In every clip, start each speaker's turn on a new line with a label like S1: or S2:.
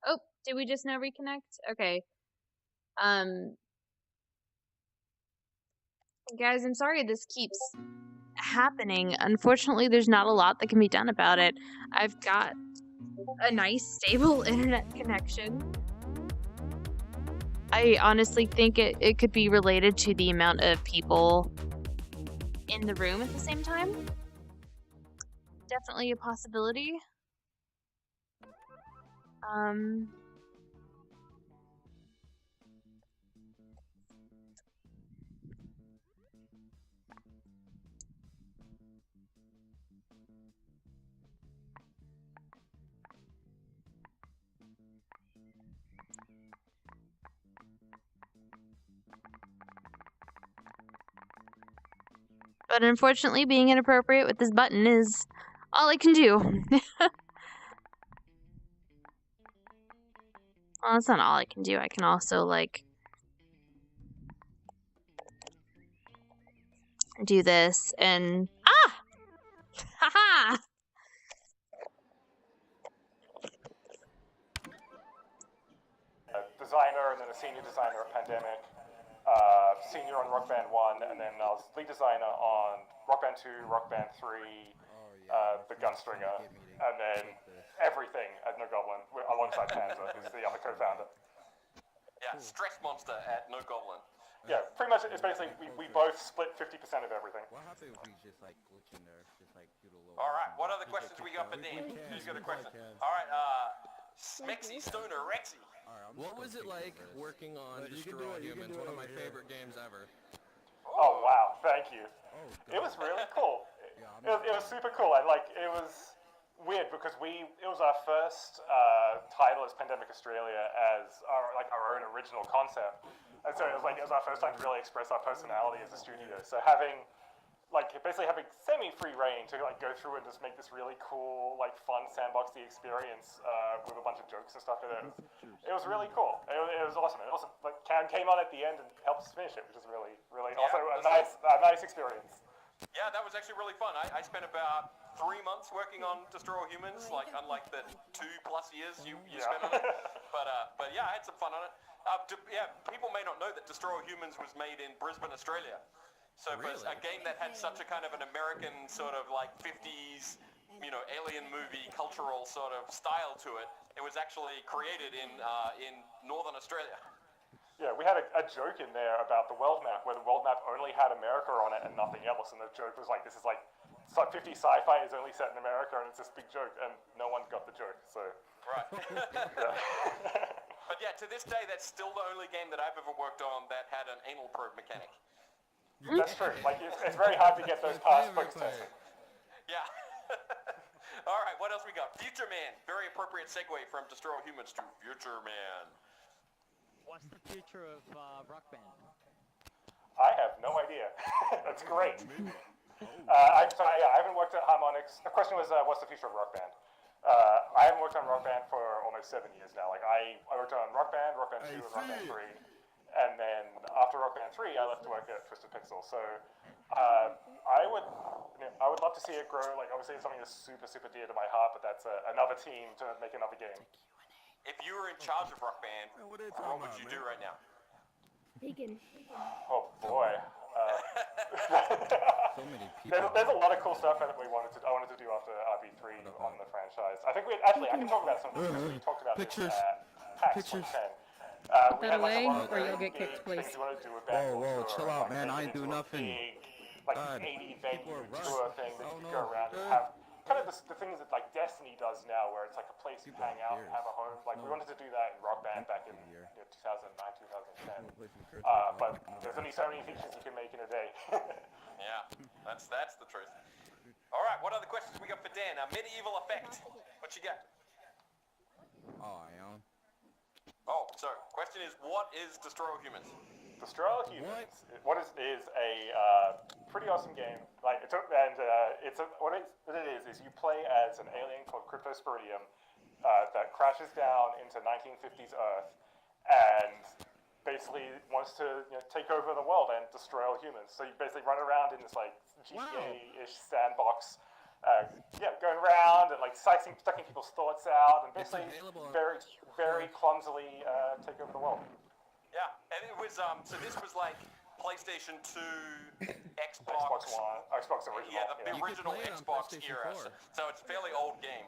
S1: Oh, did we just now reconnect? Okay. Guys, I'm sorry this keeps happening. Unfortunately, there's not a lot that can be done about it. I've got a nice, stable internet connection. I honestly think it could be related to the amount of people in the room at the same time. Definitely a possibility. But unfortunately, being inappropriate with this button is all I can do. Well, that's not all I can do. I can also, like, do this and... Ah! Haha!
S2: Designer and then a senior designer at Pandemic, senior on Rock Band 1, and then I was lead designer on Rock Band 2, Rock Band 3, the Gunstringer, and then everything at No Goblin alongside Panzer, who's the other co-founder.
S3: Yeah, stress monster at No Goblin.
S2: Yeah, pretty much it's basically we both split 50% of everything.
S4: What happens if we just like glitch in there, just like do the little...
S3: Alright, what other questions we got for Dan? Who's got a question? Alright, Smexy Stoner Rexy.
S5: What was it like working on Destroy Humans, one of my favorite games ever?
S2: Oh wow, thank you. It was really cool. It was super cool. And like it was weird because it was our first title as Pandemic Australia as our own original concept, and so it was our first time to really express our personality as a studio. So basically having semi-free reign to like go through and just make this really cool, like fun sandboxy experience with a bunch of jokes and stuff in it. It was really cool. It was awesome. It also like Cam came on at the end and helped us finish it, which is really also a nice experience.
S3: Yeah, that was actually really fun. I spent about 3 months working on Destroy All Humans, like unlike the 2+ years you spent on it. But yeah, I had some fun on it. People may not know that Destroy All Humans was made in Brisbane, Australia. So really? For a game that had such a kind of an American sort of like 50s, alien movie cultural sort of style to it, it was actually created in Northern Australia.
S2: Yeah, we had a joke in there about the world map, where the world map only had America on it and nothing else, and the joke was like, this is like 50 sci-fi is only set in America, and it's this big joke, and no one got the joke, so...
S3: Right. But yeah, to this day, that's still the only game that I've ever worked on that had an anal probe mechanic.
S2: That's true. Like, it's very hard to get those past focus testing.
S3: Yeah. All right, what else we got? Future Man. Very appropriate segue from Destroy All Humans to Future Man.
S6: What's the future of Rock Band?
S2: I have no idea. That's great. I haven't worked at Harmonix. The question was, what's the future of Rock Band? I haven't worked on Rock Band for almost 7 years now. Like, I worked on Rock Band 2, and Rock Band 3. And then after Rock Band 3, I left to work at Twisted Pixel. So I would love to see it grow. Like, obviously, it's something that's super, super dear to my heart, but that's another team to make another game.
S3: If you were in charge of Rock Band, what would you do right now?
S7: Vegan.
S2: Oh boy.
S4: So many people.
S2: There's a lot of cool stuff that I wanted to do after RB3 on the franchise. I think I can talk about some of the things we talked about
S4: Pictures.
S2: PAX 10.
S7: Put that away, or you'll get kicked, please.
S4: Whoa, chill out, man. I ain't do nothing.
S2: Like 80 venue tour thing that you could go around and have. Kind of the things that like Destiny does now, where it's like a place you hang out and have a home. Like we wanted to do that in Rock Band back in 2009, 2010. But there's only so many features you can make in a day.
S3: Yeah, that's the truth. All right, what other questions we got for Dan? Medieval Effect. What you got?
S4: Oh, I am.
S3: Oh, so question is, what is Destroy All Humans?
S2: Destroy All Humans. What is a pretty awesome game. Like what it is you play as an alien called Cryptosporidium that crashes down into 1950s Earth and basically wants to take over the world and destroy all humans. So you basically run around in this like GTA-ish sandbox. Going around and like sucking people's thoughts out, and basically very very clumsily take over the world.
S3: Yeah, and it was so this was like PlayStation 2,
S2: Xbox One, Xbox original.
S3: Yeah, the
S5: You could
S3: original
S5: play it on
S3: Xbox
S5: PlayStation
S3: era.
S5: 4.
S3: So it's a fairly old game.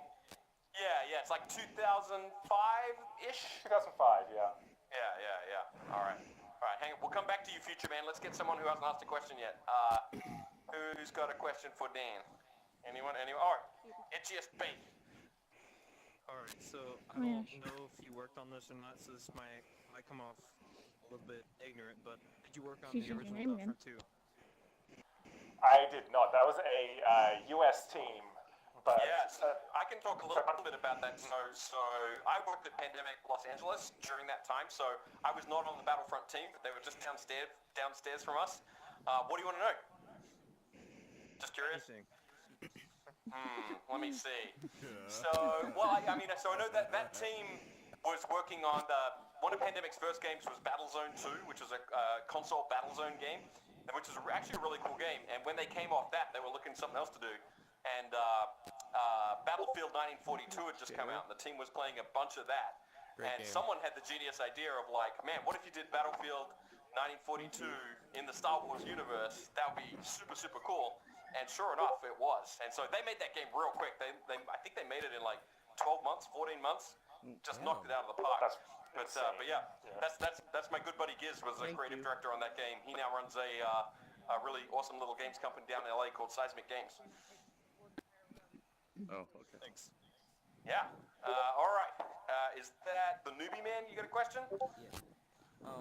S3: Yeah, it's like 2005-ish.
S2: 2005, yeah.
S3: Yeah. All right, hang on. We'll come back to you, future man. Let's get someone who hasn't asked a question yet. Who's got a question for Dan? Anyone? All right, it's just bait.
S8: Alright, so I don't know if you worked on this or not, so this might come off a little bit ignorant, but did you work on the original Battlefront 2?
S2: I did not. That was a US team. But,
S3: yes, I can talk a little bit about that. So I worked at Pandemic Los Angeles during that time, so I was not on the Battlefront team, but they were just downstairs from us. What do you want to know? Just curious?
S8: Anything.
S3: Let me see. So, I know that team was working on one of Pandemic's first games was Battlezone 2, which was a console Battlezone game, which is actually a really cool game. And when they came off that, they were looking for something else to do. And Battlefield 1942 had just come out, and the team was playing a bunch of that.
S5: Great game.
S3: Someone had the genius idea of like, man, what if you did Battlefield 1942 in the Star Wars universe? That would be super, super cool. And sure enough, it was. And so they made that game real quick. I think they made it in like 12 months, 14 months. Just knocked it out of the park. But yeah, that's my good buddy Giz was the creative director on that game. He now runs a really awesome little games company down in LA called Seismic Games.
S9: Oh, okay.
S3: Thanks. Yeah. All right. Is that the newbie man? You got a question?
S10: Yeah.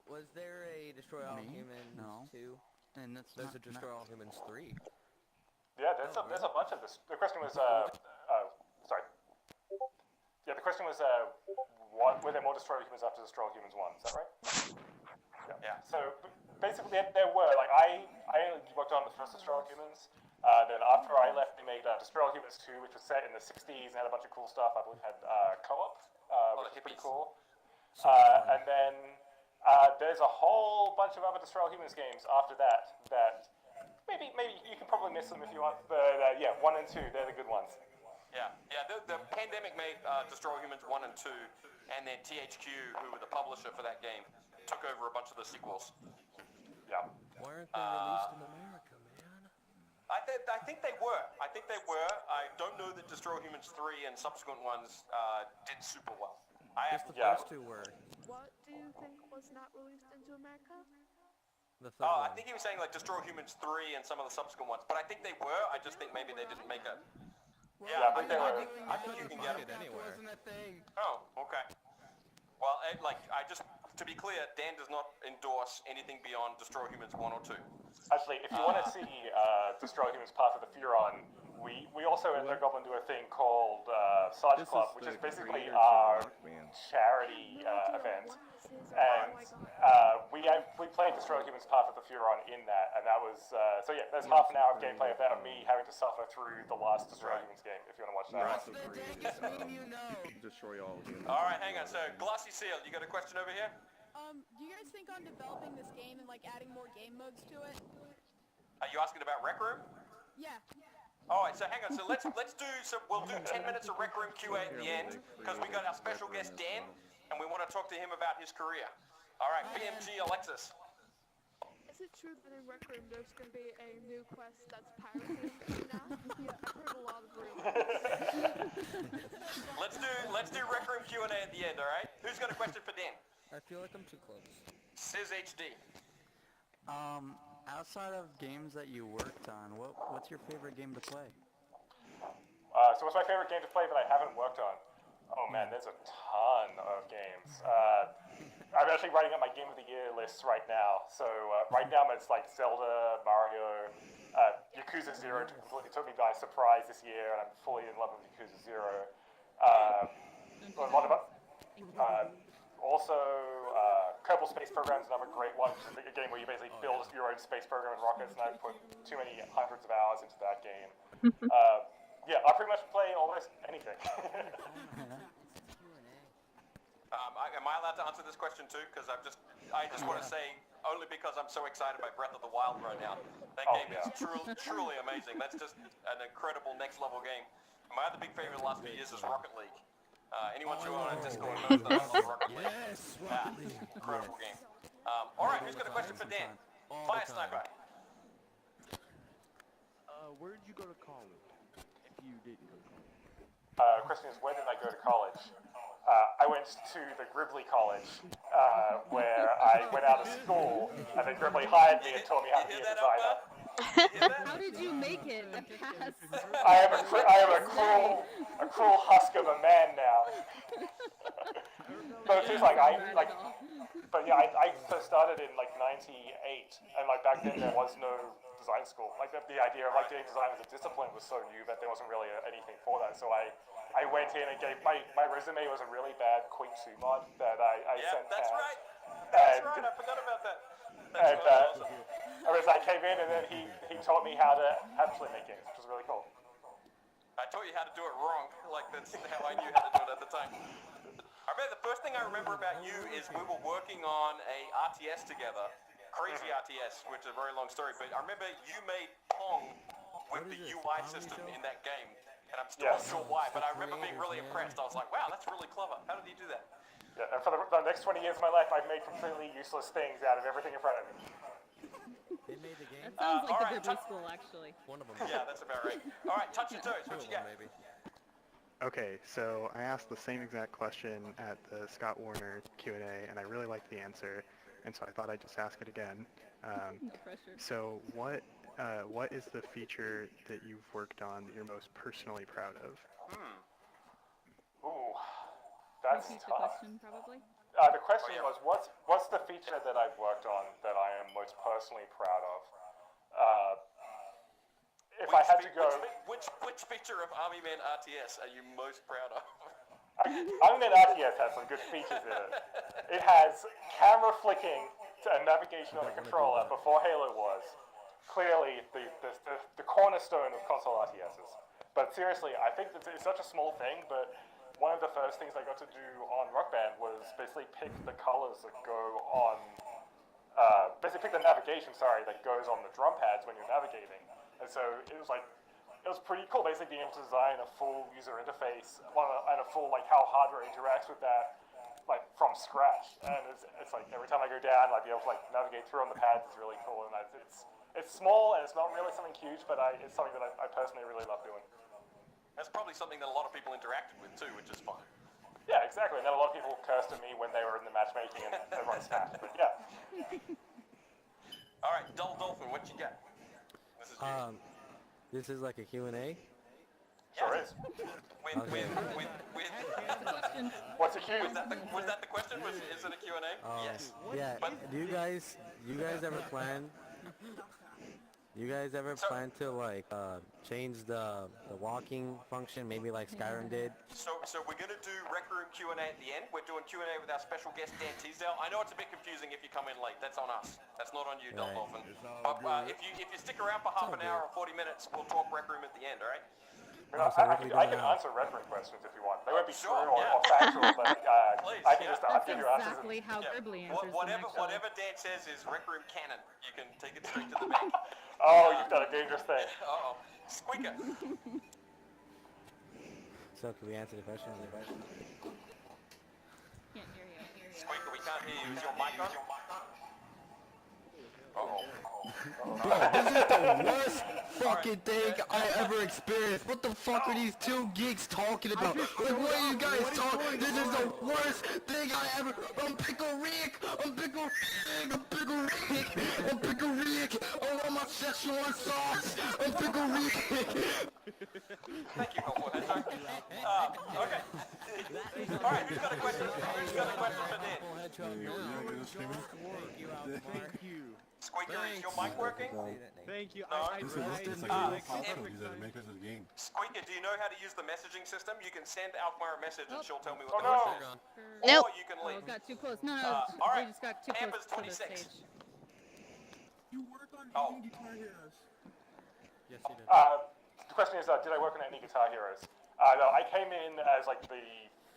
S10: Was there a Destroy All Humans 2?
S5: And there's a Destroy All Humans 3.
S2: Yeah, there's a bunch of this. The question was, sorry. Yeah, the question was, were there more Destroy All Humans after Destroy All Humans 1? Is that right? Yeah. So basically, there were. Like, I only worked on the first Destroy All Humans. Then after I left, they made Destroy All Humans 2, which was set in the 60s and had a bunch of cool stuff. I believe had co-op, which is pretty cool. And then there's a whole bunch of other Destroy All Humans games after that maybe you can probably miss them if you want. But yeah, 1 and 2, they're the good ones.
S3: Yeah. The Pandemic made Destroy All Humans 1 and 2, and then THQ, who were the publisher for that game, took over a bunch of the sequels. Yeah.
S5: Why aren't they released in America, man?
S3: I think they were. I don't know that Destroy All Humans 3 and subsequent ones did super well.
S5: Just the first two were.
S11: What do you think was not released into America?
S5: The third one.
S3: I think he was saying like Destroy All Humans 3 and some of the subsequent ones, but I think they were. I just think maybe they didn't make it.
S2: Yeah, I think they were.
S3: I think you can get it
S5: anywhere.
S10: Wasn't a thing.
S3: Oh, okay. Well, to be clear, Dan does not endorse anything beyond Destroy All Humans 1 or 2.
S2: Actually, if you want to see Destroy All Humans Path of the Furon, we also at the Goblin do a thing called Sarge Club, which is basically our charity event. And we played Destroy All Humans Path of the Furon in that, and that was so yeah. There's half an hour of gameplay of that, of me having to suffer through the last Destroy All Humans game. If you want to watch that.
S10: What's the dangest meme you know?
S9: Destroy all humans.
S3: All right, hang on. So, Glossy Seal, you got a question over here?
S11: Do you guys think on developing this game and like adding more game modes to it?
S3: Are you asking about Rec Room?
S11: Yeah.
S3: All right, so hang on. So we'll do 10 minutes of Rec Room QA at the end because we got our special guest Dan, and we want to talk to him about his career. All right, BMG Alexis.
S11: Is it true that in Rec Room there's going to be a new quest that's piracy now? Yeah, I've heard a lot of rumors.
S3: Let's do Rec Room Q&A at the end. All right. Who's got a question for Dan?
S10: I feel like I'm too close.
S3: Sis HD.
S10: Outside of games that you worked on, what's your favorite game to play?
S2: So what's my favorite game to play that I haven't worked on? Oh man, there's a ton of games. I'm actually writing up my Game of the Year lists right now. So right now it's like Zelda, Mario, Yakuza 0 completely took me by surprise this year, and I'm fully in love with Yakuza 0. A lot of also, Kerbal Space Program is another great one, which is a game where you basically build your own space program and rockets, and I've put too many hundreds of hours into that game. Yeah, I pretty much play almost anything.
S3: Am I allowed to answer this question too? Because I just want to say, only because I'm so excited by Breath of the Wild right now. That game is truly amazing. That's just an incredible next level game. My other big favorite of the last few years is Rocket League. Anyone who on Discord knows that I love Rocket League.
S4: Yes, Rocket League.
S3: Incredible game. Alright, who's got a question for Dan? Fire Sniper.
S6: Where did you go to college? If you didn't go to college.
S2: Question is, where did I go to college? I went to the Gribley College, where I went out of school, and then Gribley hired me and taught me how to be a designer.
S7: How did you make it past?
S2: I am a cruel husk of a man now. But it's just like I first started in like '98, and like back then there was no design school. Like the idea of like doing design as a discipline was so new that there wasn't really anything for that. So I went in and gave my resume was a really bad Queen 2 mod that I sent
S3: That's
S2: out.
S3: right. That's right. I forgot about that. That's awesome.
S2: Whereas I came in and then he taught me how to make games, which was really cool.
S3: I taught you how to do it wrong. Like that's how I knew how to do it at the time. I remember the first thing I remember about you is we were working on a RTS together, crazy RTS, which is a very long story. But I remember you made Pong with the UI system in that game, and I'm still not sure why. But I remember being really impressed. I was like, wow, that's really clever. How did you do that?
S2: Yeah, and for the next 20 years of my life, I've made completely useless things out of everything in front of me.
S4: They made the game?
S7: That sounds like the Gribley School, actually.
S4: One of them.
S3: Yeah, that's about right. All right, touch your toes. What you got?
S4: Maybe.
S9: Okay, so I asked the same exact question at the Scott Warner Q&A, and I really liked the answer, and so I thought I'd just ask it again. So what is the feature that you've worked on that you're most personally proud of?
S2: Ooh, that's
S7: Repeat
S2: tough.
S7: the question, probably.
S2: The question was, what's the feature that I've worked on that I am most personally proud of? If I had to go,
S3: which feature of Army Man RTS are you most proud of?
S2: Army Man RTS has some good features in it. It has camera flicking and navigation on the controller before Halo was clearly the cornerstone of console RTSs. But seriously, I think that it's such a small thing, but one of the first things I got to do on Rock Band was basically pick the colors that go on, basically pick the navigation, that goes on the drum pads when you're navigating. And so it was pretty cool, basically being able to design a full user interface and a full how hardware interacts with that, from scratch. And it's like every time I go down, be able to navigate through on the pads is really cool. And it's small and it's not really something huge, but it's something that I personally really love doing.
S3: That's probably something that a lot of people interacted with too, which is fun.
S2: Yeah, exactly. And then a lot of people cursed at me when they were in the matchmaking and everyone smashed. But yeah.
S3: All right, Dull Dolphin, what you got? This is you.
S10: This is like a Q&A?
S2: Sure is. What's a Q?
S3: Was that the question? Is it a Q&A? Yes.
S10: Yeah. Do you guys ever plan? You guys ever plan to change the walking function, maybe like Skyrim did?
S3: So we're gonna do Rec Room Q&A at the end. We're doing Q&A with our special guest Dan Teasdale. I know it's a bit confusing if you come in late. That's on us. That's not on you, Dull Dolphin. If you stick around for half an hour or 40 minutes, we'll talk Rec Room at the end. All right?
S2: I can answer Rec Room questions if you want. They won't be true or factual, but I can just give you answers.
S7: That's exactly how Gribley answers them,
S3: whatever Dan says is Rec Room canon. You can take it straight to the bank.
S2: Oh, you've done a dangerous thing.
S3: Uh-oh. Squeaker.
S10: So can we answer the question?
S7: Can't hear you.
S3: Squeaker, we can't hear you. Is your mic on? Uh-oh.
S4: Bro, this is the worst fucking thing I ever experienced. What the fuck are these two geeks talking about? What are you guys talking? This is the worst thing I ever. I'm Pickle Rick. I want my Szechuan sauce. I'm Pickle Rick.
S3: Thank you, Hopeful Hedgehog. Okay. All right, who's got a question? Who's got a question for Dan?
S6: Thank you.
S3: Squeaker, is your mic working?
S6: Thank you.
S3: No.
S6: Game.
S3: Squeaker, do you know how to use the messaging system? You can send Alkmaar a message and she'll tell me what
S2: Oh,
S3: the
S2: no.
S3: question is.
S1: Nope.
S3: Or you can leave.
S7: Got too close. No,
S3: all right.
S7: they just got too
S3: Amber's
S7: close to the
S3: 26.
S7: stage.
S6: You work on Guitar Heroes.
S10: Yes, you did.
S2: The question is, did I work on any Guitar Heroes? No, I came in as the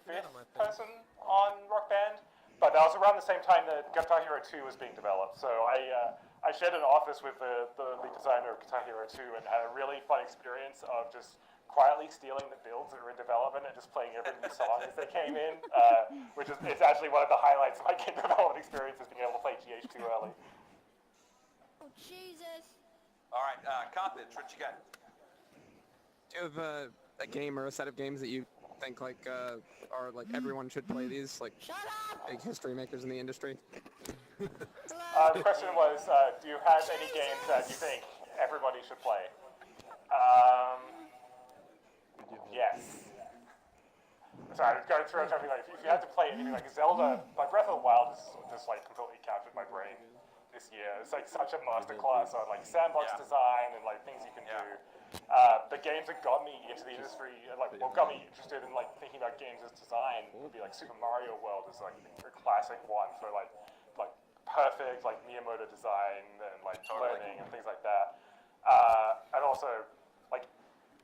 S2: fifth person on Rock Band, but that was around the same time that Guitar Hero 2 was being developed. So I shared an office with the lead designer of Guitar Hero 2 and had a really fun experience of just quietly stealing the builds that were in development and just playing every new song as they came in, which is it's actually one of the highlights of my game development experience is being able to play GH too early.
S11: Oh, Jesus.
S3: All right, Carthage, what you got?
S12: Do you have a game or a set of games that you think like are like everyone should play these, like big history makers in the industry?
S2: The question was, do you have any games that you think everybody should play? Yes. Sorry, I was going through something like, if you had to play anything like Zelda, like Breath of the Wild just like completely captured my brain this year. It's like such a masterclass on like sandbox design and like things you can do. The games that got me into the industry, and like what got me interested in like thinking about games as design would be like Super Mario World is like a classic one for like perfect like Miyamoto design and like learning and things like that. And also like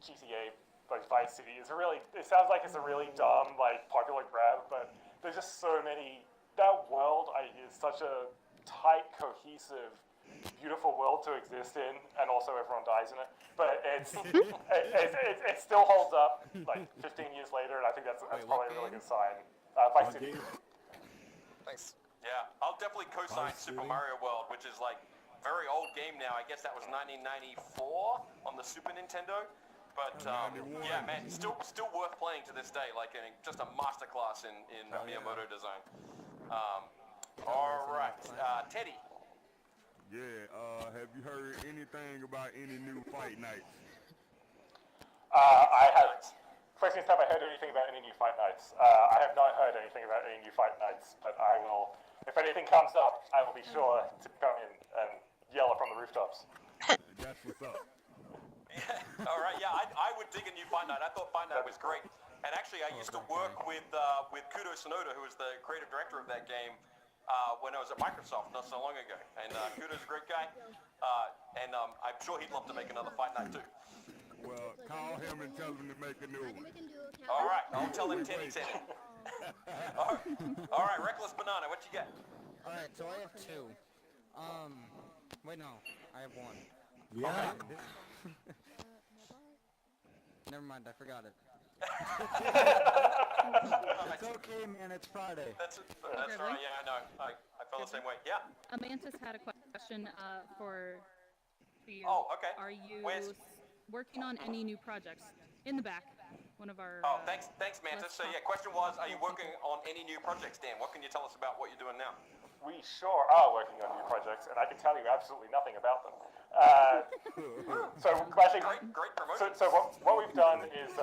S2: GTA, like Vice City is it sounds like it's a really dumb like popular grab, but there's just so many. That world is such a tight, cohesive, beautiful world to exist in, and also everyone dies in it. But it still holds up like 15 years later, and I think that's probably a really good sign. Vice City.
S3: Thanks. Yeah, I'll definitely co-sign Super Mario World, which is like very old game now. I guess that was 1994 on the Super Nintendo. But yeah, man, still worth playing to this day. Like just a masterclass in Miyamoto design. All right, Teddy.
S13: Yeah, have you heard anything about any new fight nights?
S2: I haven't. Question is, have I heard anything about any new fight nights? I have not heard anything about any new fight nights, but I will, if anything comes up, I will be sure to come in and yell it from the rooftops.
S13: That's what's up.
S3: Yeah, all right, yeah, I would dig a new fight night. I thought fight night was great. And actually, I used to work with Kudo Sonoda, who was the creative director of that game, when I was at Microsoft not so long ago. And Kudo's a great guy, and I'm sure he'd love to make another fight night too.
S13: Well, call him and tell him to make a new one.
S3: All right, I'll tell him Teddy said it. All right, Reckless Banana, what you got?
S14: All right, so I have two. Wait, no, I have one.
S10: Yeah.
S14: Never mind, I forgot it.
S10: It's okay, man. It's Friday.
S3: That's right. Yeah, I know. I felt the same way. Yeah.
S7: Amantis had a question for you.
S3: Oh, okay.
S7: Are you
S3: Where's...
S7: working on any new projects? In the back, one of our.
S3: Oh, thanks, Mantis. So yeah, question was, are you working on any new projects, Dan? What can you tell us about what you're doing now?
S2: We sure are working on new projects, and I can tell you absolutely nothing about them. So actually,
S3: great promotion.
S2: So what we've done is,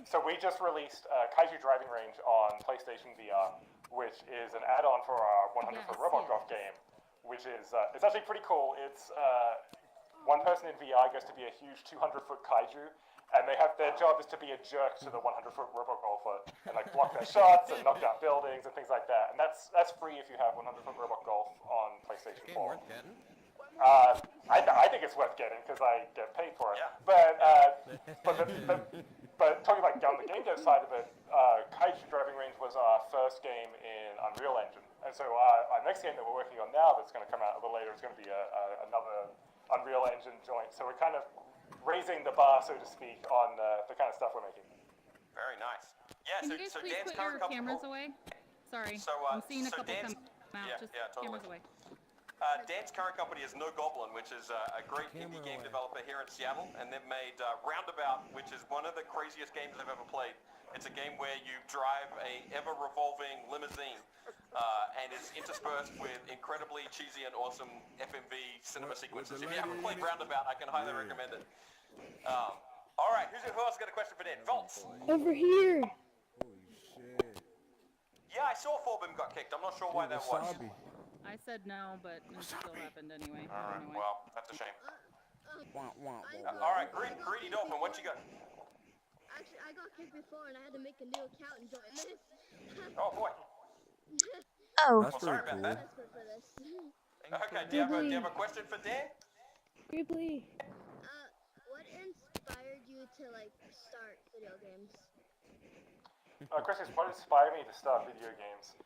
S2: so we just released Kaiju Driving Range on PlayStation VR, which is an add-on for our 100-foot robot golf game, which is it's actually pretty cool. It's one person in VR gets to be a huge 200-foot kaiju, and their job is to be a jerk to the 100-foot robot golfer and like block their shots and knock down buildings and things like that. And that's free if you have 100-foot robot golf on PlayStation 4. I think it's worth getting because I get paid for it.
S3: Yeah.
S2: But talking about on the game dev side of it, Kaiju Driving Range was our first game in Unreal Engine, and so our next game that we're working on now, that's going to come out a little later, is going to be another Unreal Engine joint. So we're kind of raising the bar, so to speak, on the kind of stuff we're making.
S3: Very nice. Yeah.
S7: Can you guys please
S3: Dan's
S7: put your cameras away? Sorry, I'm seeing a couple come out. Just
S3: totally.
S7: cameras away.
S3: Dan's current company is No Goblin, which is a great indie game developer here in Seattle, and they've made Roundabout, which is one of the craziest games I've ever played. It's a game where you drive a ever-revolving limousine, and it's interspersed with incredibly cheesy and awesome FMV cinema sequences. If you haven't played Roundabout, I can highly recommend it. All right, who else got a question for Dan? Volts.
S11: Over here.
S13: Holy shit.
S3: Yeah, I saw Forbim got kicked. I'm not sure why that was.
S7: I said no, but it still happened anyway.
S3: All right, well, that's a shame.
S11: All
S3: right, Greedy Dolphin, what you got?
S11: Actually, I got kicked before, and I had to make a new account and join this.
S3: Oh boy.
S1: Oh.
S10: That's
S3: sorry
S10: pretty
S3: about
S10: cool.
S3: that. Okay, do you have a question for Dan?
S11: Quickly. What inspired you to start video games?
S2: Chris, what inspired me to start video games?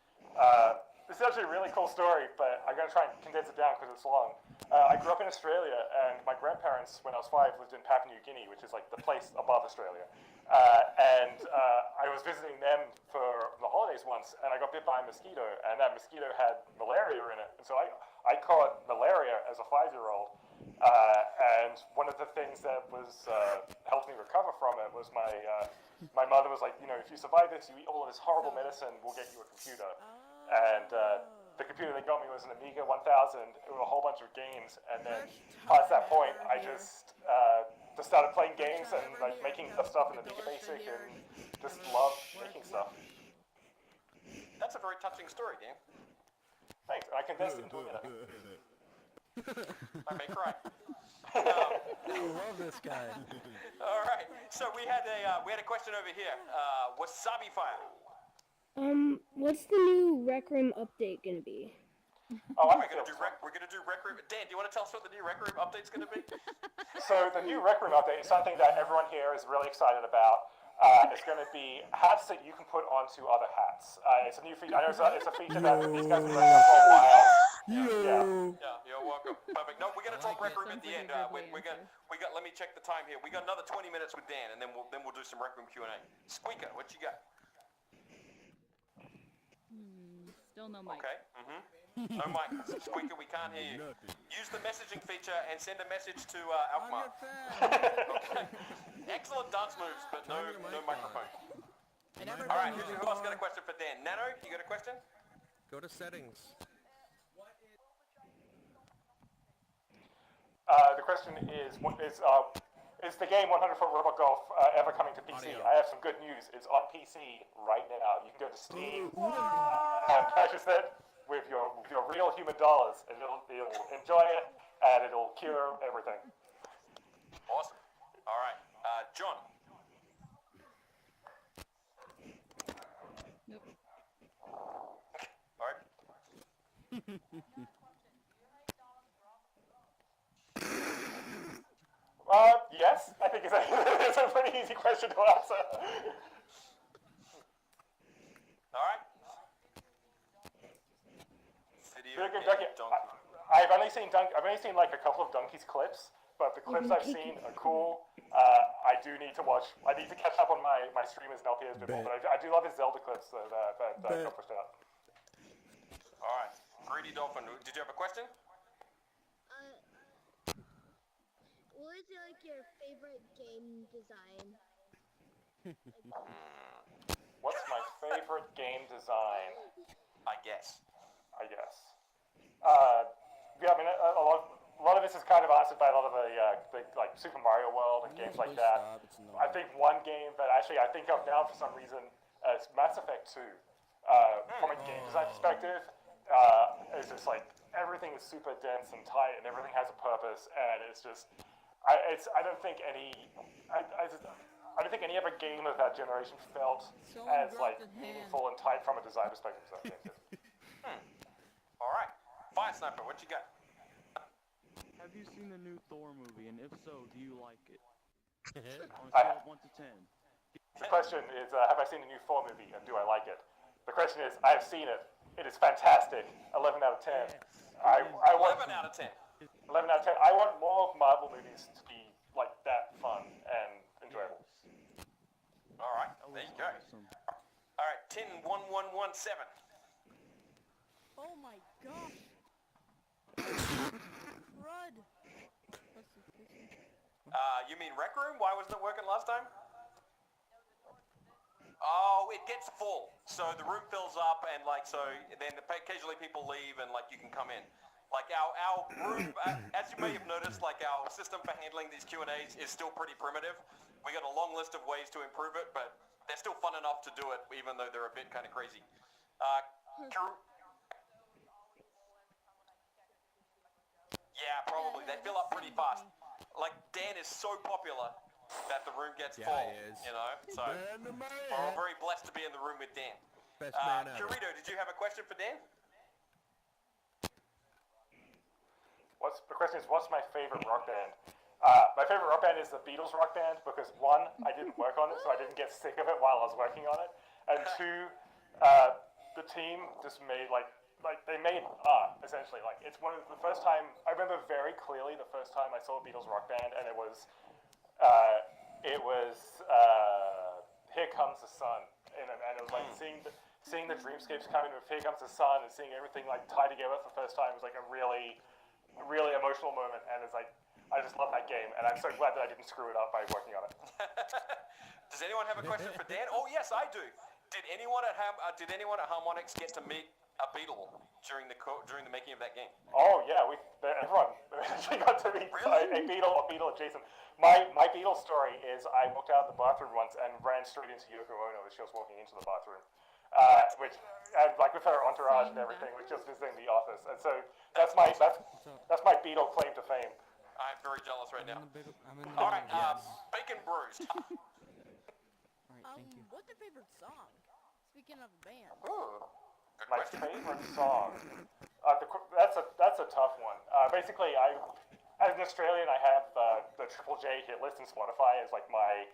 S2: this is actually a really cool story, but I'm going to try and condense it down because it's long. I grew up in Australia, and my grandparents, when I was 5, lived in Papua New Guinea, which is like the place above Australia. I was visiting them for the holidays once, and I got bit by a mosquito, and that mosquito had malaria in it. And so I caught malaria as a 5-year-old. And one of the things that was helped me recover from it was my mother was like, if you survive this, you eat all of this horrible medicine, we'll get you a computer. And the computer they got me was an Amiga 1000 with a whole bunch of games. And then past that point, I just started playing games and like making stuff in the Amiga Basic and just loved making stuff.
S3: That's a very touching story, Dan.
S2: Thanks. And I condensed it into a minute.
S3: I may cry.
S10: I love this guy.
S3: All right. So we had a question over here. Wasabi Fire.
S15: What's the new Rec Room update gonna be?
S2: Oh,
S3: we're gonna do Rec Room. Dan, do you want to tell us what the new Rec Room update's gonna be?
S2: So the new Rec Room update is something that everyone here is really excited about. It's going to be hats that you can put onto other hats. It's a new feature. I know it's a feature that these guys have been working on for a while.
S3: Yeah, you're welcome. Perfect. No, we're gonna talk Rec Room at the end. Let me check the time here. We got another 20 minutes with Dan, and then we'll do some Rec Room Q&A. Squeaker, what you got?
S7: Still no mic.
S3: Okay. No mic. Squeaker, we can't hear you. Use the messaging feature and send a message to Alkmaar. Okay. Excellent dance moves, but no microphone. All right, who else got a question for Dan? Nano, you got a question?
S5: Go to settings.
S2: The question is the game 100-Foot Robot Golf ever coming to PC? I have some good news. It's on PC right now. You can go to Steam and purchase it with your real human dollars, and you'll enjoy it, and it'll cure everything.
S3: Awesome. All right, John.
S7: Nope.
S3: All right.
S2: Yes, I think it's a pretty easy question to answer.
S3: All right.
S2: I've only seen like a couple of Donkey's clips, but the clips I've seen are cool. I do need to watch. I need to catch up on my streamers and LPs a bit more, but I do love his Zelda clips that got pushed out.
S3: All right, Greedy Dolphin. Did you have a question?
S15: What is like your favorite game design?
S2: What's my favorite game design?
S3: I guess.
S2: Yeah, I mean, a lot of this is kind of answered by a lot of the like Super Mario World and games like that. I think one game that actually I think of now for some reason is Mass Effect 2. From a game design perspective, it's just like everything is super dense and tight, and everything has a purpose, and it's just. I don't think any other game of that generation felt as like meaningful and tight from a design perspective as that game did.
S3: All right, Fire Sniper, what you got?
S6: Have you seen the new Thor movie, and if so, do you like it? On a scale of 1 to 10.
S2: The question is, have I seen the new Thor movie, and do I like it? The question is, I have seen it. It is fantastic. 11 out of 10.
S6: Yes.
S2: I want
S3: 11 out of 10.
S2: 11 out of 10. I want more of Marvel movies to be like that fun and enjoyable.
S3: All right, there you go.
S6: Awesome.
S3: All right, 10-1117.
S14: Oh my gosh! Crud!
S3: You mean Rec Room? Why wasn't it working last time? Oh, it gets full. So the room fills up, and like then occasionally people leave, and like you can come in. Like our room, as you may have noticed, like our system for handling these Q&As is still pretty primitive. We got a long list of ways to improve it, but they're still fun enough to do it, even though they're a bit kind of crazy. Yeah, probably. They fill up pretty fast. Like Dan is so popular that the room gets full.
S5: He is.
S3: You know, so we're very blessed to be in the room with Dan.
S5: Best man ever.
S3: Curito, did you have a question for Dan?
S2: The question is, what's my favorite rock band? My favorite rock band is the Beatles rock band because one, I didn't work on it, so I didn't get sick of it while I was working on it, and two, the team just made like like they made art essentially. Like it's one of the first time I remember very clearly the first time I saw a Beatles rock band, and it was Here Comes the Sun, and it was like seeing the dreamscapes coming with Here Comes the Sun and seeing everything like tie together for the first time was like a really emotional moment, and it's like I just love that game, and I'm so glad that I didn't screw it up by working on it.
S3: Does anyone have a question for Dan? Oh yes, I do. Did anyone at Harmonix get to meet a Beatle during the making of that game?
S2: Oh yeah, everyone actually got to meet a Beatle adjacent. My Beatle story is I walked out of the bathroom once and ran straight into Yoko Ono as she was walking into the bathroom, like with her entourage and everything, which was visiting the office, and so that's my Beatle claim to fame.
S3: I'm very jealous right now. All right, Bacon Bruised.
S14: Thank you. What's your favorite song? Speaking of band.
S2: Ooh, my favorite song. That's a tough one. Basically, as an Australian, I have the Triple J hit list in Spotify as like my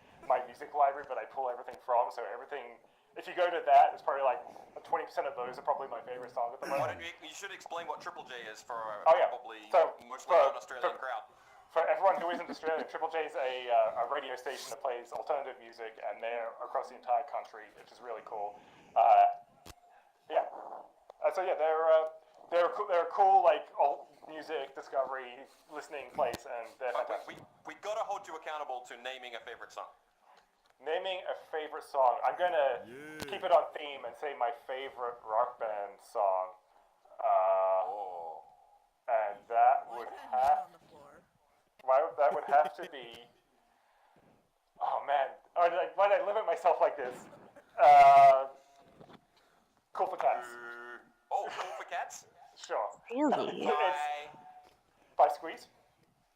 S2: music library, but I pull everything from. So everything, if you go to that, it's probably like 20% of those are probably my favorite song at the moment.
S3: You should explain what Triple J is for
S2: probably
S3: mostly non-Australian crowd.
S2: For everyone who isn't Australian, Triple J is a radio station that plays alternative music, and they're across the entire country, which is really cool. They're a cool like alt music discovery listening place, and they're fantastic.
S3: We gotta hold you accountable to naming a favorite song.
S2: Naming a favorite song. I'm gonna keep it on theme and say my favorite rock band song. And that would have to be. Oh man, why did I limit myself like this? Cool for Cats.
S3: Cool for Cats?
S2: Sure.
S1: Really?
S2: By Squeeze.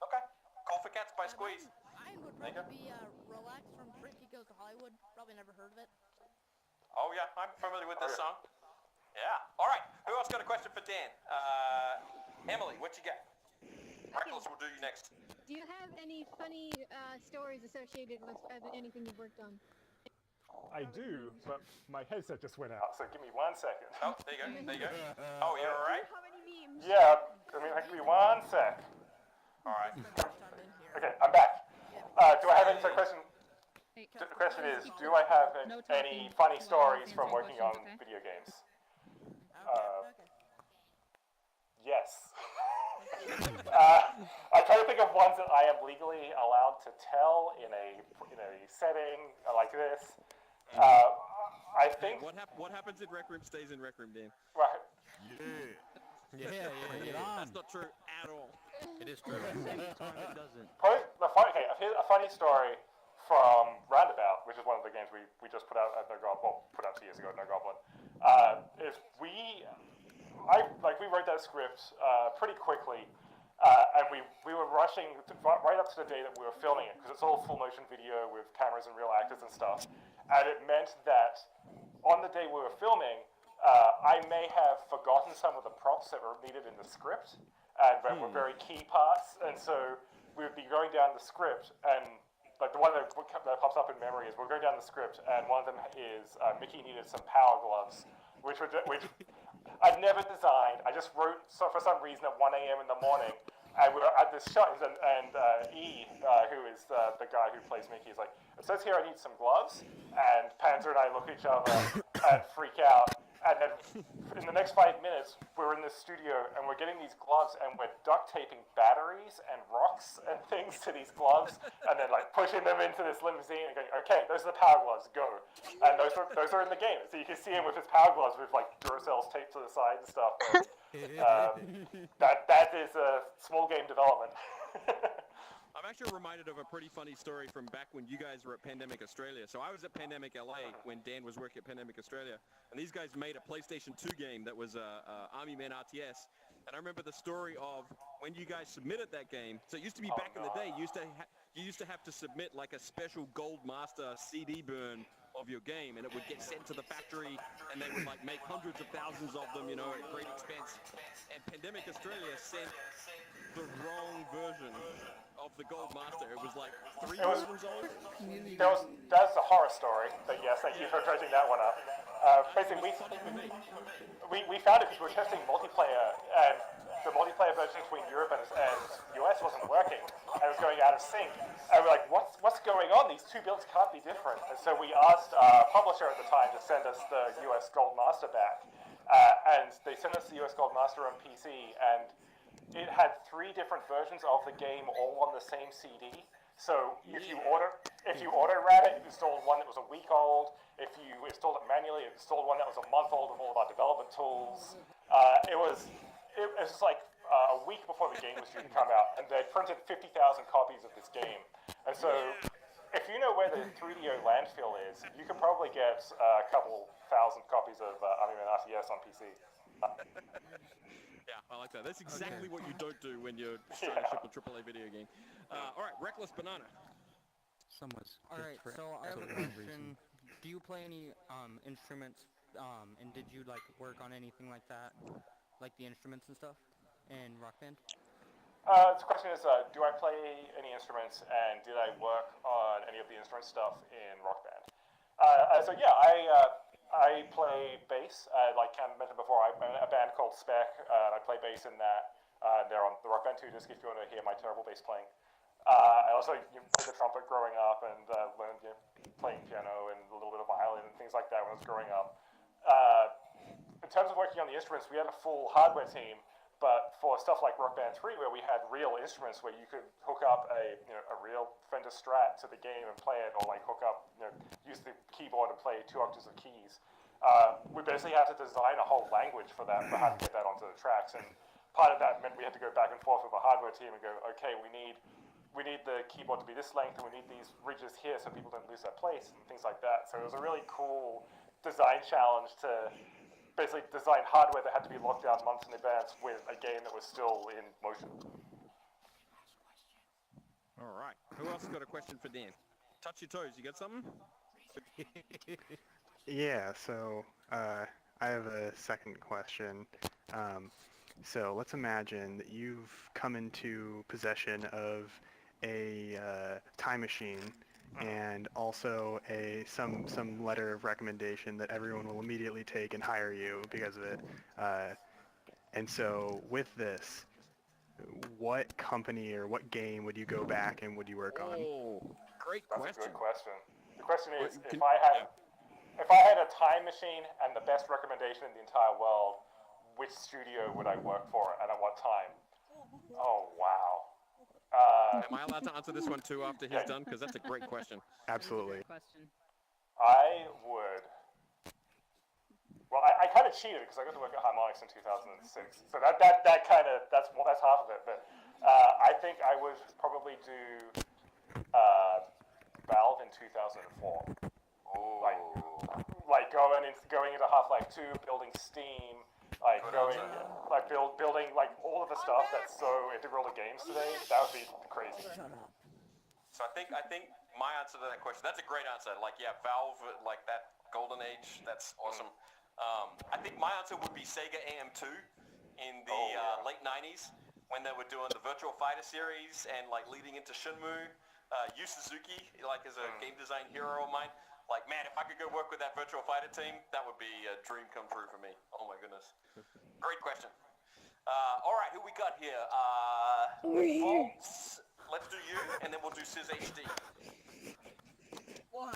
S3: Okay. Cool for Cats by Squeeze.
S14: Mine would probably be Relax from Ricky Goes to Hollywood. Probably never heard of it.
S3: Oh yeah, I'm familiar with this song. Yeah. All right. Who else got a question for Dan? Emily, what you got? Reckless will do you next.
S15: Do you have any funny stories associated with anything you've worked on?
S2: I do, but my headset just went out, so give me 1 second.
S3: Oh, there you go. There you go. Oh, you're all right?
S15: How many memes?
S2: Yeah, give me 1 sec.
S3: All right.
S2: Okay, I'm back. Do I have any question? The question is, do I have any funny stories from working on video games? Yes. I try to think of ones that I am legally allowed to tell in a setting like this. I think.
S12: What happens in Rec Room stays in Rec Room, Dan.
S2: Right.
S10: Yeah.
S12: That's not true at all.
S10: It is true.
S6: It doesn't.
S2: Okay, here's a funny story from Roundabout, which is one of the games we just put out at No Goblin. Well, put out 2 years ago at No Goblin. We wrote that script pretty quickly, and we were rushing right up to the day that we were filming it, because it's all full motion video with cameras and real actors and stuff, and it meant that on the day we were filming, I may have forgotten some of the props that were needed in the script, and that were very key parts, and so we would be going down the script, and like the one that pops up in memory is we're going down the script, and one of them is Mickey needed some power gloves, which I'd never designed. I just wrote for some reason at 1 a.m. in the morning, and we were at this shot, and E, who is the guy who plays Mickey, is like, it says here I need some gloves, and Panzer and I look at each other and freak out, and then in the next 5 minutes, we're in this studio, and we're getting these gloves, and we're duct taping batteries and rocks and things to these gloves, and then like pushing them into this limousine and going, okay, those are the power gloves, go. And those are in the game, so you can see him with his power gloves with like Duracells taped to the side and stuff. That is a small game development.
S12: I'm actually reminded of a pretty funny story from back when you guys were at Pandemic Australia. So I was at Pandemic LA when Dan was working at Pandemic Australia, and these guys made a PlayStation 2 game that was Army Men RTS. And I remember the story of when you guys submitted that game. So it used to be back in the day, you used to have to submit like a special Gold Master CD burn of your game, and it would get sent to the factory, and they would like make hundreds of thousands of them, at great expense. And Pandemic Australia sent the wrong version of the Gold Master. It was like 3
S2: It was-
S12: versions old.
S2: That's a horror story, but yes, thank you for dredging that one up. Basically, we found it because we were testing multiplayer, and the multiplayer version between Europe and US wasn't working, and it was going out of sync. And we're like, what's going on? These two builds can't be different. And so we asked our publisher at the time to send us the US Gold Master back, and they sent us the US Gold Master on PC, and it had 3 different versions of the game all on the same CD. So if you auto-ran it, it installed one that was a week old. If you installed it manually, it installed one that was a month old with all of our development tools. It was just like a week before the game was due to come out, and they printed 50,000 copies of this game. And so, if you know where the 3DO landfill is, you could probably get a couple thousand copies of Army Man RTS on PC.
S12: Yeah, I like that. That's exactly what you don't do when you're trying to ship a AAA video game. All right, Reckless Banana.
S14: Alright, so I have a question. Do you play any instruments, and did you like work on anything like that? Like the instruments and stuff in Rock Band?
S2: The question is, do I play any instruments, and did I work on any of the instrument stuff in Rock Band? So yeah, I play bass. Like Cam mentioned before, I'm in a band called Spec. I play bass in that. They're on the Rock Band 2 disc if you want to hear my terrible bass playing. I also played the trumpet growing up, and learned playing piano and a little bit of violin and things like that when I was growing up. In terms of working on the instruments, we had a full hardware team, but for stuff like Rock Band 3, where we had real instruments where you could hook up a real Fender Strat to the game and play it, or like hook up, use the keyboard and play 2 octaves of keys, we basically had to design a whole language for that, for how to get that onto the tracks. And part of that meant we had to go back and forth with a hardware team and go, okay, we need the keyboard to be this length, and we need these ridges here so people don't lose their place, and things like that. So it was a really cool design challenge to basically design hardware that had to be locked down months in advance with a game that was still in motion.
S12: All right. Who else got a question for Dan? Touch your toes. You got something?
S9: Yeah, so I have a second question. So let's imagine that you've come into possession of a time machine and also some letter of recommendation that everyone will immediately take and hire you because of it. And so with this, what company or what game would you go back and would you work on?
S12: Oh, great question.
S2: That's a good question. The question is, if I had a time machine and the best recommendation in the entire world, which studio would I work for and at what time? Oh, wow.
S12: Am I allowed to answer this one too after he's done? Because that's a great question.
S9: Absolutely.
S2: I would. Well, I kind of cheated because I got to work at Harmonix in 2006, so that's half of it. But I think I would probably do Valve in 2004. Like going into Half-Life 2, building Steam, building like all of the stuff that's so integral to games today. That would be crazy.
S3: So I think my answer to that question, that's a great answer. Like, yeah, Valve, like that golden age, that's awesome. I think my answer would be Sega AM2 in the late 90s when they were doing the Virtual Fighter series and like leading into Shenmue. Yu Suzuki, like, is a game design hero of mine. Like, man, if I could go work with that Virtual Fighter team, that would be a dream come true for me. Oh my goodness. Great question. All right, who we got here? Volts, let's do you, and then we'll do Sizz HD.
S11: Wow.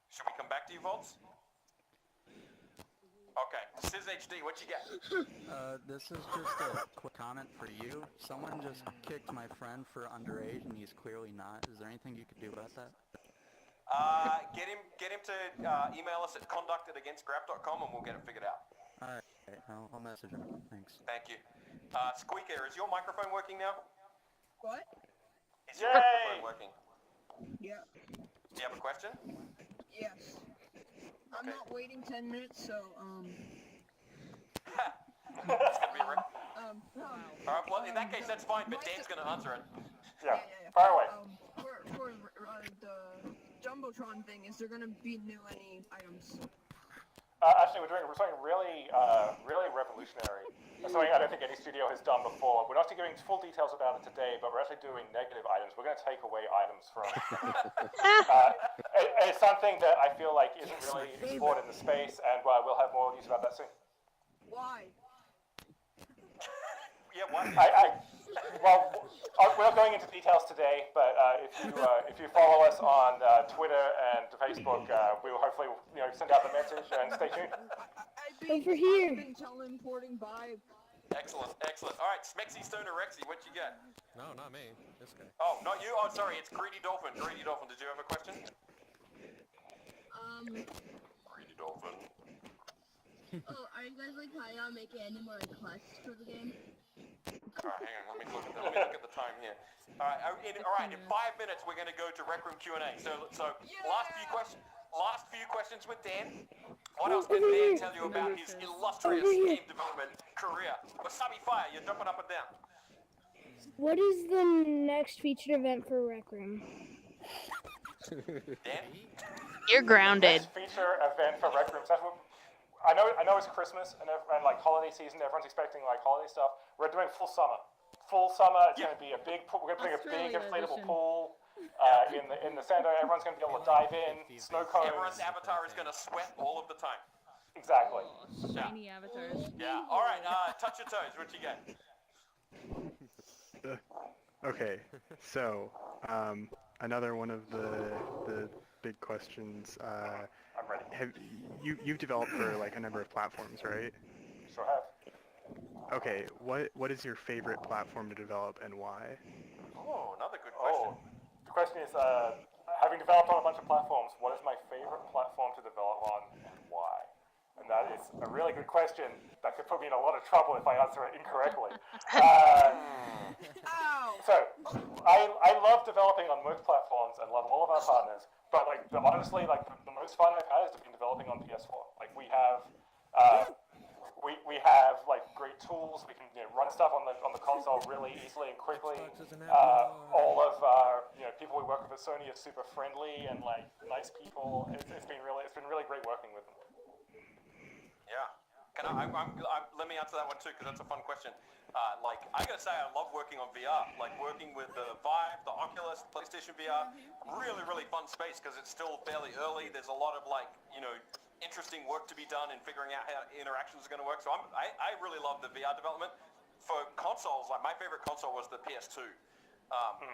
S3: Should we come back to you, Volts? Okay, Sizz HD, what you got?
S16: This is just a quick comment for you. Someone just kicked my friend for underage, and he's clearly not. Is there anything you could do about that?
S3: Get him to email us at conduct@againstgrab.com, and we'll get it figured out.
S16: All right, I'll message him. Thanks.
S3: Thank you. Squeaker, is your microphone working now?
S11: What?
S3: Is your microphone working?
S11: Yeah.
S3: Do you have a question?
S11: Yes. I'm not waiting 10 minutes, so,
S3: That's gonna be a
S11: no.
S3: Alright, well, in that case, that's fine, but Dan's gonna answer it.
S2: Yeah, fire away.
S11: For the Jumbotron thing, is there gonna be any items?
S2: Actually, we're doing something really, really revolutionary. Something I don't think any studio has done before. We're not actually giving full details about it today, but we're actually doing negative items. We're going to take away items from. It's something that I feel like isn't really explored in the space, and we'll have more news about that soon.
S17: Why?
S3: Yeah, why?
S2: Well, we're not going into details today, but if you follow us on Twitter and Facebook, we will hopefully send out the message and stay tuned.
S17: Over here. Importing vibe.
S3: Excellent. All right, Smexy Stoner Rexy, what you got?
S5: No, not me. This guy.
S3: Oh, not you? Oh, sorry, it's Greedy Dolphin. Greedy Dolphin, did you have a question? Greedy Dolphin.
S15: Oh, are you guys planning on making any more quests for the game?
S3: Alright, hang on, let me look at the time here. Alright, in 5 minutes we're going to go to Rec Room Q&A. So last few questions with Dan. What else can Dan tell you about his illustrious game development career? Wasabi Fire, you're jumping up and down.
S18: What is the next featured event for Rec Room?
S3: Dan?
S1: You're grounded.
S2: Next feature event for Rec Room. I know it's Christmas and like holiday season. Everyone's expecting like holiday stuff. We're doing full summer. It's going to be a big. We're going to bring a big inflatable pool in the center. Everyone's going to be able to dive in. Snow cones.
S3: Everyone's avatar is going to sweat all of the time.
S2: Exactly.
S7: Shiny avatars.
S3: Yeah. All right. Touch your toes. What you got?
S9: Okay. So another one of the big questions.
S2: I'm ready.
S9: You've developed for like a number of platforms, right?
S2: Sure have.
S9: Okay, what is your favorite platform to develop and why?
S3: Oh, another good question.
S2: The question is, having developed on a bunch of platforms, what is my favorite platform to develop on and why? And that is a really good question that could put me in a lot of trouble if I answer it incorrectly. So, I love developing on most platforms and love all of our partners, but honestly, the most fun I've had has been developing on PS4. Like we have like great tools. We can run stuff on the console really easily and quickly. All of our people we work with at Sony are super friendly and like nice people. It's been really great working with them.
S3: Yeah. Let me answer that one too because that's a fun question. I gotta say I love working on VR. Like working with the Vive, the Oculus, PlayStation VR. Really fun space because it's still fairly early. There's a lot of interesting work to be done in figuring out how interactions are going to work. So I really love the VR development. For consoles, like my favorite console was the PS2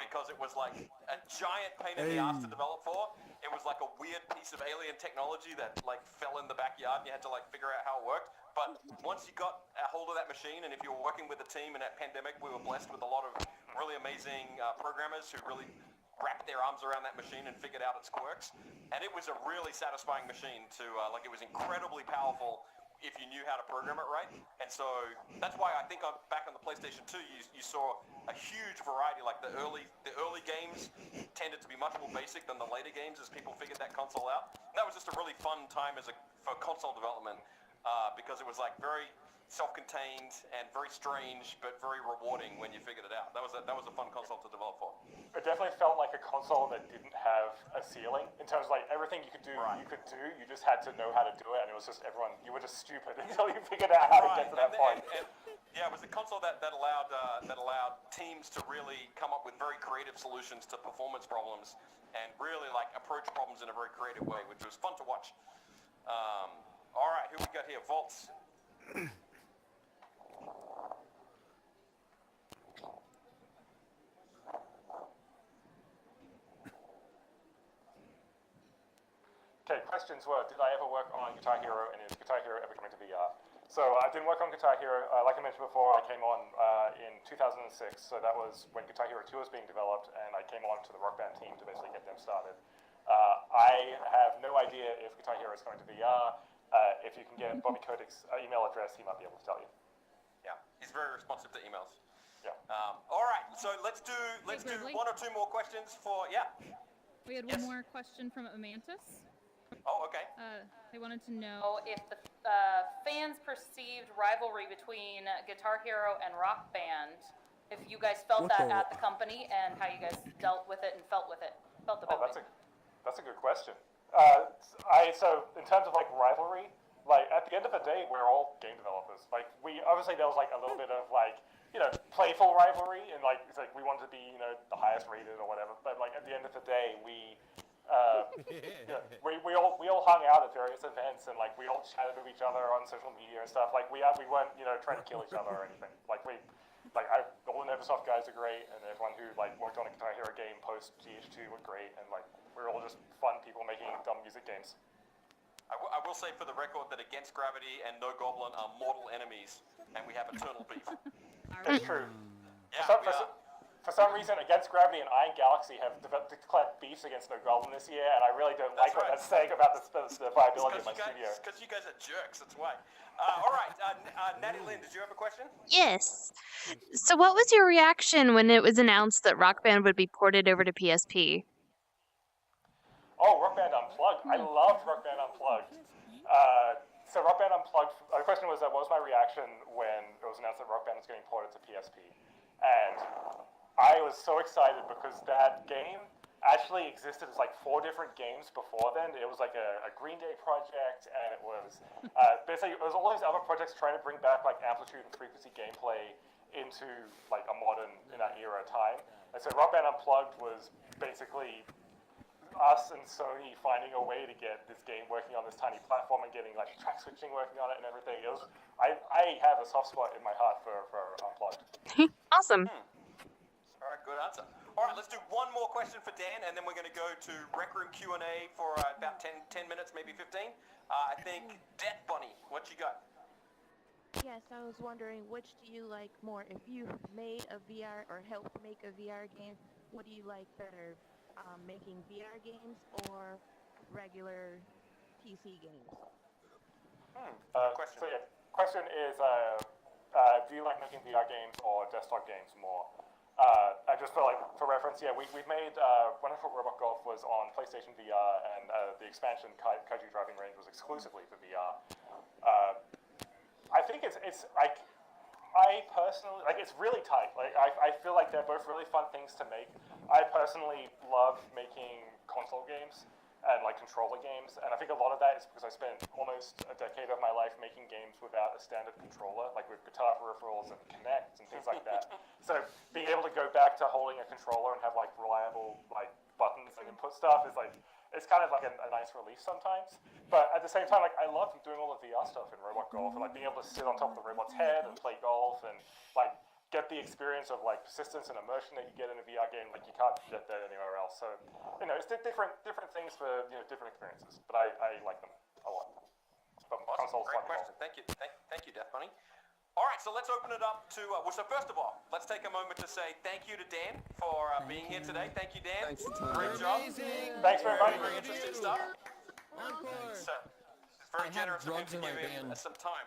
S3: because it was like a giant pain in the ass to develop for. It was like a weird piece of alien technology that like fell in the backyard and you had to like figure out how it worked. But once you got a hold of that machine and if you were working with a team in that pandemic, we were blessed with a lot of really amazing programmers who really wrapped their arms around that machine and figured out its quirks. And it was a really satisfying machine to, it was incredibly powerful if you knew how to program it right. And so that's why I think back on the PlayStation 2, you saw a huge variety. Like the early games tended to be much more basic than the later games as people figured that console out. And that was just a really fun time for console development because it was like very self-contained and very strange, but very rewarding when you figured it out. That was a fun console to develop for.
S2: It definitely felt like a console that didn't have a ceiling in terms of like everything you could do. You just had to know how to do it, and it was just you were just stupid until you figured out how to get to that point.
S3: Yeah, it was a console that allowed teams to really come up with very creative solutions to performance problems and really like approach problems in a very creative way, which was fun to watch. All right, who we got here? Vaults.
S2: Okay, questions were, did I ever work on Guitar Hero and is Guitar Hero ever coming to VR? So I didn't work on Guitar Hero. Like I mentioned before, I came on in 2006, so that was when Guitar Hero 2 was being developed, and I came on to the Rock Band team to basically get them started. I have no idea if Guitar Hero is going to VR. If you can get Bobby Kotick's email address, he might be able to tell you.
S3: Yeah, he's very responsive to emails.
S2: Yeah.
S3: All right, so let's do one or two more questions for, yeah.
S7: We had one more question from Amantis.
S3: Oh, okay.
S7: They wanted to know if the fans perceived rivalry between Guitar Hero and Rock Band, if you guys felt that at the company, and how you guys dealt with it and felt about it.
S2: That's a good question. So in terms of like rivalry, like at the end of the day, we're all game developers. Like we obviously there was like a little bit of like playful rivalry, and like it's like we wanted to be the highest rated or whatever. But like at the end of the day, we all hung out at various events, and like we all chatted with each other on social media and stuff. Like we weren't trying to kill each other or anything. All the Neversoft guys are great, and everyone who like worked on a Guitar Hero game post GH2 were great, and like we're all just fun people making dumb music games.
S3: I will say for the record that Against Gravity and No Goblin are mortal enemies, and we have eternal beef.
S2: That's true.
S3: Yeah,
S2: For some reason, Against Gravity and Iron Galaxy have declared beefs against No Goblin this year, and I really don't like what that's saying about the viability of my studio.
S3: Because you guys are jerks, that's why. All right, Natti-Lin, did you have a question?
S1: Yes. So what was your reaction when it was announced that Rock Band would be ported over to PSP?
S2: Oh, Rock Band Unplugged. I loved Rock Band Unplugged. So Rock Band Unplugged, the question was, what was my reaction when it was announced that Rock Band was getting ported to PSP? And I was so excited because that game actually existed as like 4 different games before then. It was like a Green Day project, and it was basically it was all these other projects trying to bring back like amplitude and frequency gameplay into like a modern in that era time. And so Rock Band Unplugged was basically us and Sony finding a way to get this game working on this tiny platform and getting like track switching working on it and everything. It was I have a soft spot in my heart for Unplugged.
S1: Awesome.
S3: All right, good answer. All right, let's do one more question for Dan, and then we're going to go to Rec Room Q&A for about 10 minutes, maybe 15. I think Death Bunny, what you got?
S19: Yes, I was wondering, which do you like more? If you made a VR or helped make a VR game, what do you like better? Making VR games or regular PC games?
S2: Question. So yeah, question is, do you like making VR games or desktop games more? I just feel like, for reference, yeah, we've made Wonderful Robot Golf was on PlayStation VR, and the expansion Kaiju Driving Range was exclusively for VR. I think it's like, I personally, like, it's really tight. Like, I feel like they're both really fun things to make. I personally love making console games and like controller games, and I think a lot of that is because I spent almost a decade of my life making games without a standard controller, like with guitar peripherals and Kinect and things like that. So being able to go back to holding a controller and have like reliable like buttons and input stuff is like, it's kind of like a nice relief sometimes. But at the same time, like, I love doing all the VR stuff in Robot Golf, and like being able to sit on top of the robot's head and play golf and like get the experience of like persistence and immersion that you get in a VR game. Like, you can't get that anywhere else. So it's different things for different experiences. But I like them a lot. But
S3: Awesome. Great question. Thank you. Thank you, Death Bunny. All right, so let's open it up to. So first of all, let's take a moment to say thank you to Dan for being here today. Thank you, Dan.
S5: Thanks a ton.
S3: Great job.
S2: Thanks very much.
S3: Very interesting stuff. So, it's very generous of him to give him some time.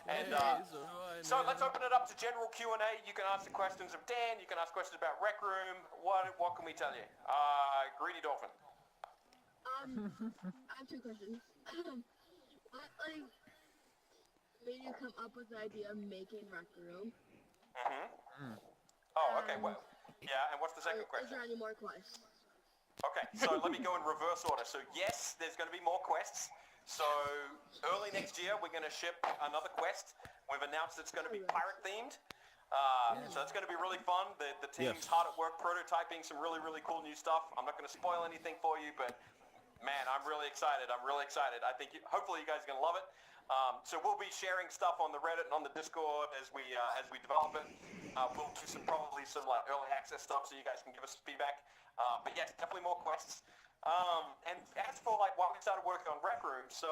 S3: And so let's open it up to general Q&A. You can ask the questions of Dan. You can ask questions about Rec Room. What can we tell you? Greedy Dolphin.
S15: I have 2 questions. What made you come up with the idea of making Rec Room?
S3: Oh, okay. Well, yeah. And what's the second question?
S15: Is there any more quests?
S3: Okay, so let me go in reverse order. So yes, there's going to be more quests. So early next year, we're going to ship another quest. We've announced it's going to be pirate themed. So it's going to be really fun. The team's hard at work prototyping some really, really cool new stuff. I'm not going to spoil anything for you, but man, I'm really excited. I think hopefully you guys are going to love it. So we'll be sharing stuff on the Reddit and on the Discord as we develop it. We'll do probably some like early access stuff so you guys can give us feedback. But yes, definitely more quests. And as for like why we started working on Rec Room, so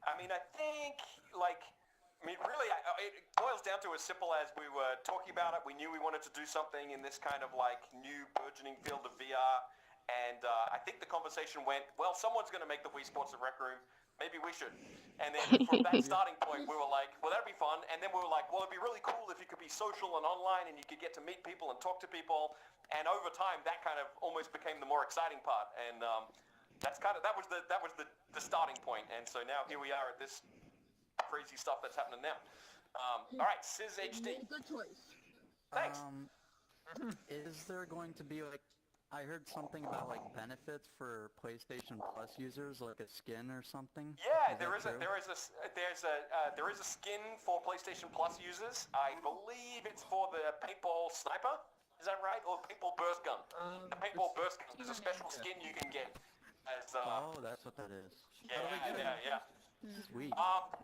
S3: I mean, I think really, it boils down to as simple as we were talking about it. We knew we wanted to do something in this kind of like new burgeoning field of VR, and I think the conversation went, well, someone's going to make the Wii Sports at Rec Room. Maybe we should. And then from that starting point, we were like, well, that'd be fun. And then we were like, well, it'd be really cool if you could be social and online and you could get to meet people and talk to people. And over time, that kind of almost became the more exciting part. And that was the starting point. And so now here we are at this crazy stuff that's happening now. All right, Sis HD.
S15: Good choice.
S3: Thanks.
S16: Is there going to be like I heard something about like benefits for PlayStation Plus users, like a skin or something.
S3: Yeah,
S16: Is
S3: there
S16: that
S3: is
S16: true?
S3: a skin for PlayStation Plus users. I believe it's for the paintball sniper. Is that right? Or paintball burst gun? The paintball burst gun is a special skin you can get. As,
S16: Oh, that's what that is.
S3: yeah.
S16: Sweet.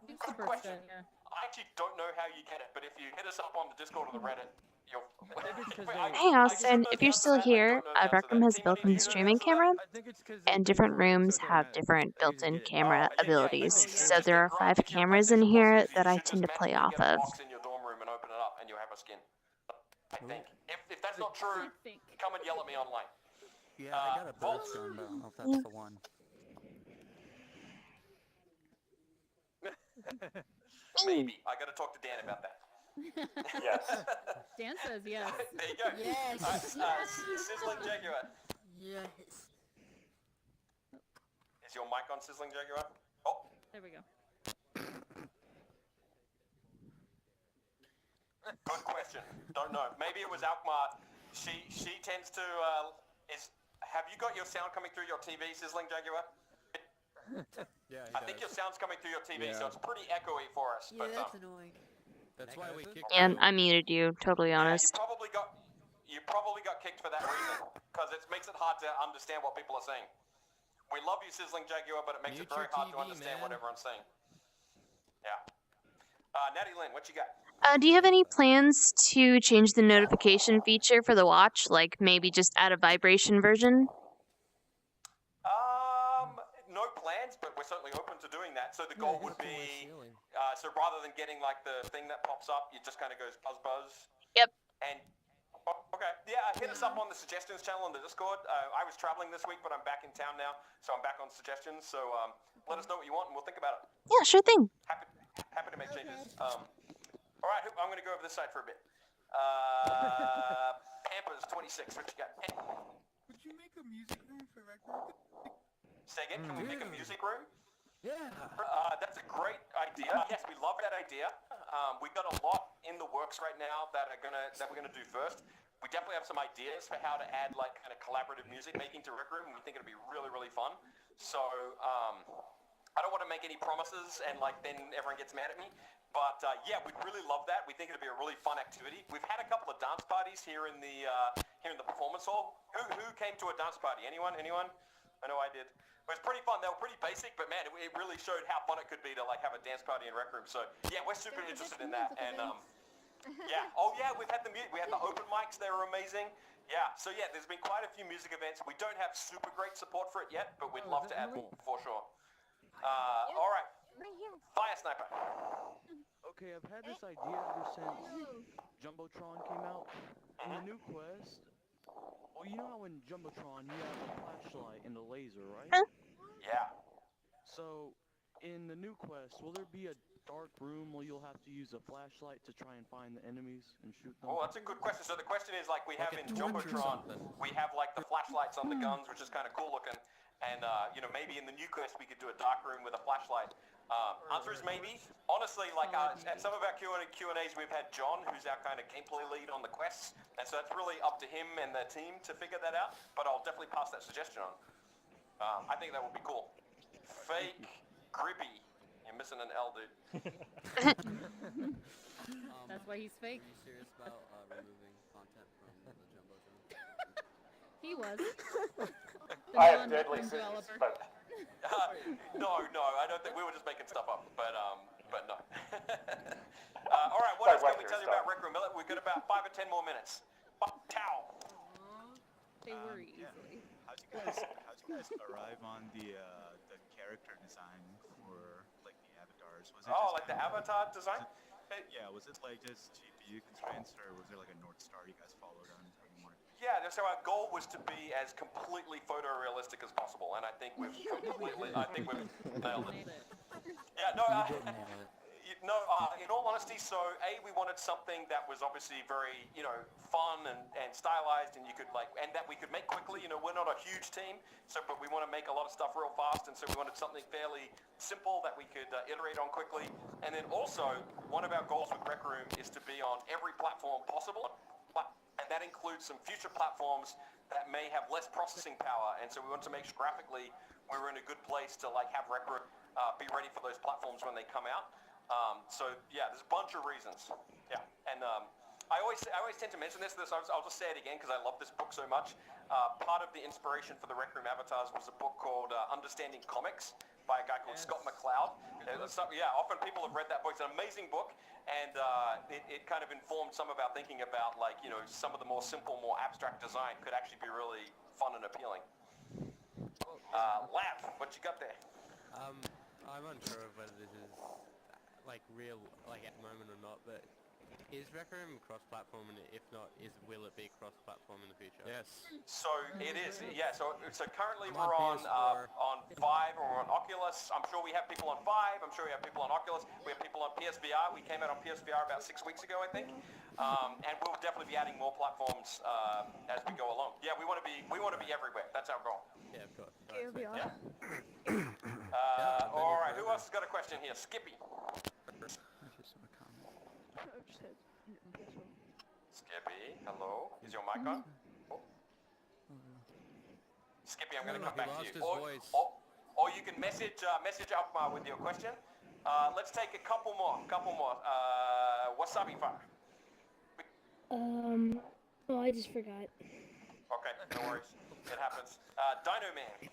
S3: Good question. I actually don't know how you get it, but if you hit us up on the Discord or the Reddit, you'll...
S1: Hey Austin, if you're still here, Rec Room has a built-in streaming camera, and different rooms have different built-in camera abilities. So there are 5 cameras in here that I tend to play off of.
S3: Box in your dorm room and open it up, and you'll have a skin. I think. If that's not true, come and yell at me online.
S16: Yeah, I got a burst gun, but I don't know if that's the one.
S3: Maybe. I gotta talk to Dan about that.
S2: Yes.
S7: Dan says yes.
S3: There you go.
S15: Yes.
S3: Sizzling Jaguar.
S15: Yes.
S3: Is your mic on, Sizzling Jaguar? Oh.
S7: There we go.
S3: Good question. Don't know. Maybe it was Alkmaar. She tends to have you got your sound coming through your TV, Sizzling Jaguar?
S5: Yeah,
S3: I think your sound's coming through your TV, so it's pretty echoey for us.
S15: Yeah,
S3: but,
S15: that's annoying.
S5: That's why we kicked
S1: And I muted you, totally honest.
S3: You probably got kicked for that reason, because it makes it hard to understand what people are saying. We love you, Sizzling Jaguar, but it makes it very hard to understand what everyone's saying. Yeah. Natti-Lin, what you got?
S1: Do you have any plans to change the notification feature for the watch? Like maybe just add a vibration version?
S3: No plans, but we're certainly open to doing that. So the goal would be, so rather than getting like the thing that pops up, it just kind of goes buzz buzz.
S1: Yep.
S3: And okay, yeah, hit us up on the suggestions channel on the Discord. I was traveling this week, but I'm back in town now, so I'm back on suggestions. So let us know what you want, and we'll think about it.
S1: Yeah, sure thing.
S3: Happy to make changes. All right, I'm going to go over this side for a bit. Pampers 26, what you got?
S4: Would you make a music room for Rec Room?
S3: Say again, can we make a music room?
S4: Yeah.
S3: That's a great idea. Yes, we love that idea. We've got a lot in the works right now that we're gonna do first. We definitely have some ideas for how to add like kind of collaborative music making to Rec Room. We think it'll be really, really fun. So I don't want to make any promises and like then everyone gets mad at me. But yeah, we'd really love that. We think it'd be a really fun activity. We've had a couple of dance parties here in the performance hall. Who came to a dance party? Anyone? I know I did. It was pretty fun. They were pretty basic, but man, it really showed how fun it could be to like have a dance party in Rec Room. So yeah, we're super interested in that. And yeah, oh yeah, we had the open mics. They were amazing. Yeah, so yeah, there's been quite a few music events. We don't have super great support for it yet, but we'd love to add more for sure. All right, Fire Sniper.
S6: Okay, I've had this idea ever since Jumbotron came out. In the new quest, well, you know how in Jumbotron you have a flashlight and a laser, right?
S3: Yeah.
S6: So, in the new quest, will there be a dark room where you'll have to use a flashlight to try and find the enemies and shoot them?
S3: Oh, that's a good question. So the question is like we have in Jumbotron, we have like the flashlights on the guns, which is kind of cool looking. And, maybe in the new quest we could do a dark room with a flashlight. Answer is maybe. Honestly, like at some of our Q&As, we've had John, who's our kind of gameplay lead on the quests. And so that's really up to him and the team to figure that out. But I'll definitely pass that suggestion on. I think that would be cool. Fake Grippy. You're missing an L, dude.
S7: That's why he's fake.
S10: Are you serious about removing content from the Jumbotron?
S7: He was.
S2: I am deadly serious, but...
S3: No, I don't think we were just making stuff up, but no. All right, what else can we tell you about Rec Room? We've got about 5 or 10 more minutes. Tow.
S7: They worry easily.
S20: How'd you guys arrive on the character design for like the avatars? Was it
S3: like the avatar design?
S20: Was it like just GPU constraints, or was there like a North Star you guys followed on?
S3: Yeah, so our goal was to be as completely photorealistic as possible, and I think we've nailed it. Yeah, no, in all honesty, so we wanted something that was obviously very, fun and stylized, and you could and that we could make quickly. We're not a huge team, but we want to make a lot of stuff real fast, and so we wanted something fairly simple that we could iterate on quickly. And then also, one of our goals with Rec Room is to be on every platform possible. And that includes some future platforms that may have less processing power, and so we wanted to make sure graphically we were in a good place to like have Rec Room be ready for those platforms when they come out. So yeah, there's a bunch of reasons. Yeah, and I always tend to mention this. I'll just say it again because I love this book so much. Part of the inspiration for the Rec Room avatars was a book called Understanding Comics by a guy called Scott McCloud. Often people have read that book. It's an amazing book, and it kind of informed some of our thinking about like some of the more simple, more abstract design could actually be really fun and appealing. Lab, what you got there?
S10: I'm unsure of whether this is like real, like at the moment or not, but is Rec Room cross-platform, and if not, will it be cross-platform in the future?
S3: Yes. So it is. Yeah. So currently we're on Vive or on Oculus. I'm sure we have people on Vive. I'm sure we have people on Oculus. We have people on PSVR. We came out on PSVR about 6 weeks ago, I think. And we'll definitely be adding more platforms as we go along. Yeah, we want to be everywhere. That's our goal.
S10: Yeah, of course.
S3: Yeah. All right. Who else has got a question here? Skippy. Skippy, hello. Is your mic on? Oh. Skippy, I'm going to come back to you. Or you can message up with your question. Let's take a couple more. Wasabi Fire.
S18: Oh, I just forgot.
S3: Okay, no worries. It happens. Dino Man.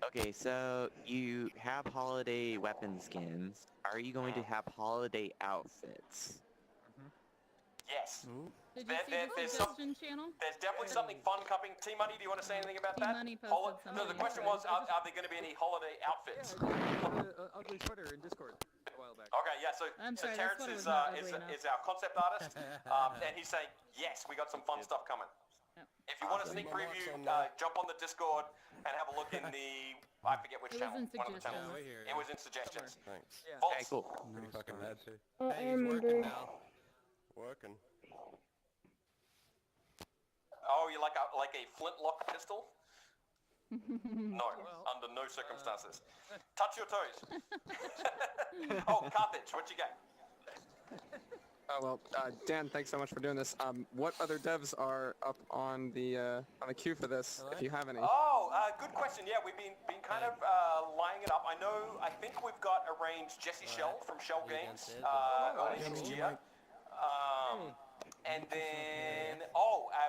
S21: Okay, so you have holiday weapon skins. Are you going to have holiday outfits?
S3: Yes.
S7: Did you see the suggestion channel?
S3: There's definitely something fun coming. T-Money, do you want to say anything about that?
S7: T-Money posted something.
S3: No, the question was, are there going to be any holiday outfits?
S12: Ugly sweater in Discord a while back.
S3: Okay, yeah, so Terrence is our concept artist, and he's saying, yes, we got some fun stuff coming. If you want a sneak preview, jump on the Discord and have a look in the, I forget which channel, one of the channels. It was in suggestions.
S10: Thanks.
S3: Okay,
S21: cool.
S10: Pretty fucking mad too.
S18: Oh, I remember.
S10: Working.
S3: Oh, you like a flintlock pistol? No, under no circumstances. Touch your toes. Oh, Carthage, what you got?
S22: Oh well, Dan, thanks so much for doing this. What other devs are up on the queue for this, if you have any?
S3: Oh, good question. Yeah, we've been kind of lining it up. I think we've got arranged Jesse Shell from Shell Games early next year. And then,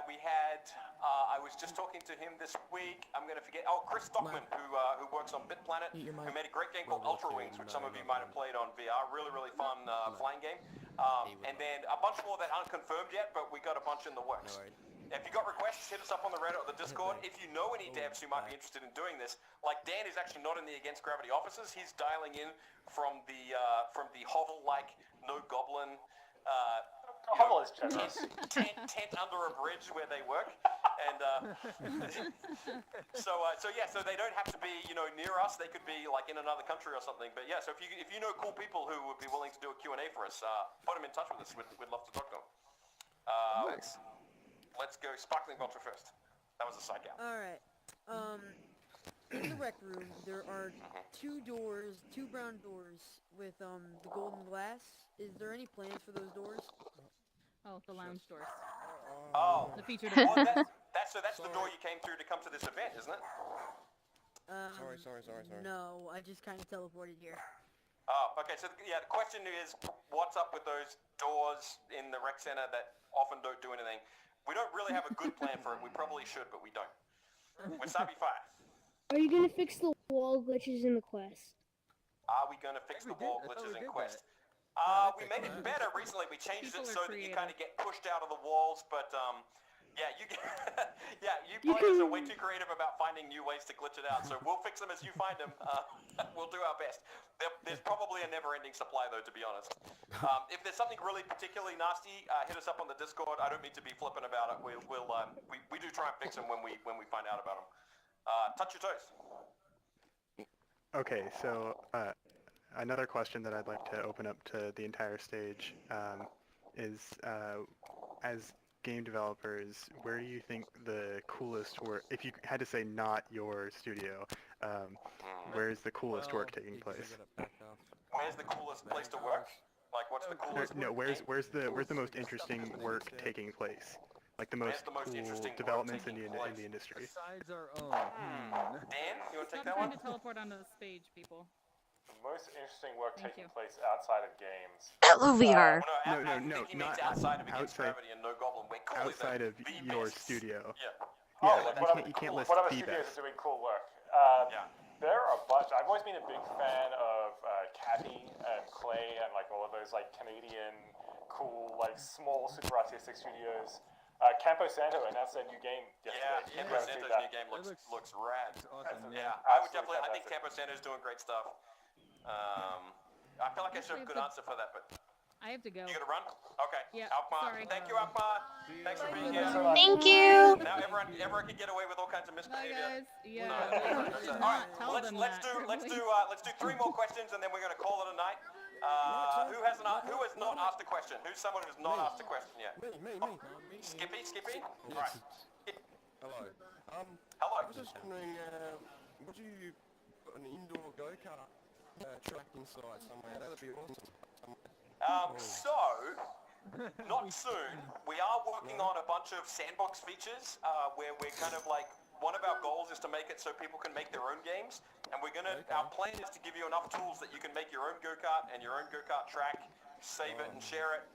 S3: we had, I was just talking to him this week, I'm going to forget, Chris Stockman, who works on BitPlanet, who made a great game called Ultra Wings, which some of you might have played on VR, really, really fun flying game. And then a bunch more that aren't confirmed yet, but we got a bunch in the works. If you got requests, hit us up on the Reddit or the Discord. If you know any devs who might be interested in doing this, like Dan is actually not in the Against Gravity offices, he's dialing in from the hovel-like, no goblin,
S2: Hovel is generous.
S3: Tent under a bridge where they work, and so they don't have to be near us. They could be like in another country or something. But yeah, so if you know cool people who would be willing to do a Q&A for us, put them in touch with us. We'd love to talk to them.
S22: Nice.
S3: Let's go Sparkling Vulture first. That was a psych out.
S23: Alright. In the Rec Room, there are two brown doors with the golden glass. Is there any plans for those doors?
S7: Oh, the lounge doors.
S3: Oh.
S7: The featured
S3: Well, that's the door you came through to come to this event, isn't it?
S23: Sorry. No, I just kind of teleported here.
S3: Oh, okay. So yeah, the question is, what's up with those doors in the rec center that often don't do anything? We don't really have a good plan for it. We probably should, but we don't. Wasabi Fire.
S18: Are you gonna fix the wall glitches in the quest?
S3: Are we gonna fix the wall glitches in Quest? We made it better recently. We changed it so that you kind of get pushed out of the walls, but yeah, you players are way too creative about finding new ways to glitch it out. So we'll fix them as you find them. We'll do our best. There's probably a never-ending supply, though, to be honest. If there's something really particularly nasty, hit us up on the Discord. I don't mean to be flippant about it. We do try and fix them when we find out about them. Touch your toes.
S9: Okay, so another question that I'd like to open up to the entire stage is, as game developers, where do you think the coolest work, if you had to say not your studio, where's the coolest work taking place?
S3: Where's the coolest place to work? Like, what's the coolest?
S9: No, where's the most interesting work taking place? like the most,
S3: interesting
S9: cool developments in
S3: taking
S9: the industry.
S6: Besides our own.
S3: Dan, you want to take
S8: Stop
S3: that
S8: trying
S3: one?
S8: to teleport onto the stage, people.
S2: The most interesting work
S8: Thank
S2: taking
S8: you.
S2: place outside of games.
S1: LOVR.
S9: No,
S3: I think he means outside of Against
S9: outside,
S3: Gravity and No Goblin. We're cool
S9: outside of
S3: the
S9: your
S3: best.
S9: studio.
S3: Yeah.
S2: Oh,
S9: Yeah,
S2: like
S9: you can't list
S2: what other
S9: the
S2: studios
S9: best.
S2: are doing cool work? There are a bunch. I've always been a big fan of Cappy and Clay and like all of those like Canadian cool like small super artistic studios. Campo Santo announced their new game yesterday.
S3: Yeah, Campo Santo's new game looks rad.
S6: Awesome.
S3: Yeah, I would definitely. I think Campo Santo's doing great stuff. I feel like I should have a good answer for that, but
S8: I have to go.
S3: you gonna run? Okay.
S8: Yeah.
S3: Alkmaar.
S8: Sorry.
S3: Thank you, Alkmaar. Thanks for being here.
S1: Thank you.
S3: Now everyone can get away with all kinds of misbehavior.
S8: Yeah.
S3: All right, let's do 3 more questions and then we're gonna call it a night. Who has not asked a question? Who's someone who's not asked a question yet?
S5: Me.
S3: Skippy.
S5: Yes.
S3: Right.
S5: Hello.
S3: Hello.
S5: I was just wondering, would you put an indoor go-kart track inside somewhere? That'd be awesome.
S3: Not soon. We are working on a bunch of sandbox features where we're kind of like, one of our goals is to make it so people can make their own games, and our plan is to give you enough tools that you can make your own go-kart and your own go-kart track, save it and share it.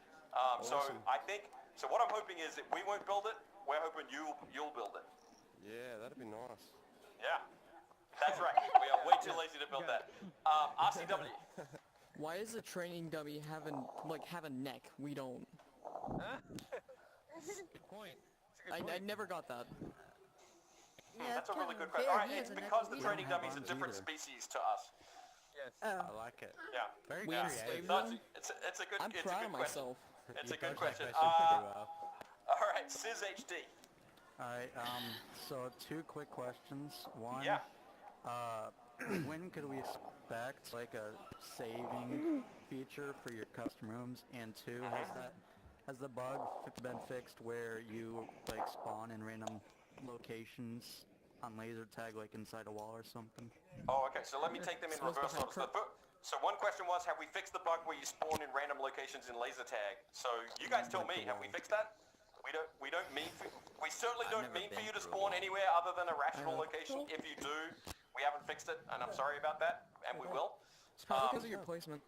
S3: So what I'm hoping is that we won't build it, we're hoping you'll build it.
S5: Yeah, that'd be nice.
S3: Yeah, that's right. We are way too lazy to build that. RCW.
S13: Why does the training dummy have a neck? We don't.
S5: Good point.
S13: I never got that.
S3: Yeah, that's a really good question. All right, it's because the training dummies are different species to us.
S6: Yes.
S10: I like it.
S3: Yeah.
S10: Very
S13: We
S10: creative.
S13: enslaved them?
S3: It's a good.
S13: I'm
S3: it's
S13: proud
S3: a
S13: of
S3: good question.
S13: myself.
S3: It's
S10: You
S3: a good
S10: dodged that
S3: question.
S10: pretty well.
S3: All right, Sis HD.
S16: Alright, so 2 quick questions. One,
S3: Yeah.
S16: when could we expect like a saving feature for your custom rooms? And 2, has the bug been fixed where you like spawn in random locations on laser tag, like inside a wall or something?
S3: Oh, okay. So let me take them in reverse order. So one question was, have we fixed the bug where you spawn in random locations in laser tag? So you guys tell me, have we fixed that? We certainly don't mean for you to spawn anywhere other than a rational location. If you do, we haven't fixed it, and I'm sorry about that, and we will.
S13: It's probably because of your placement.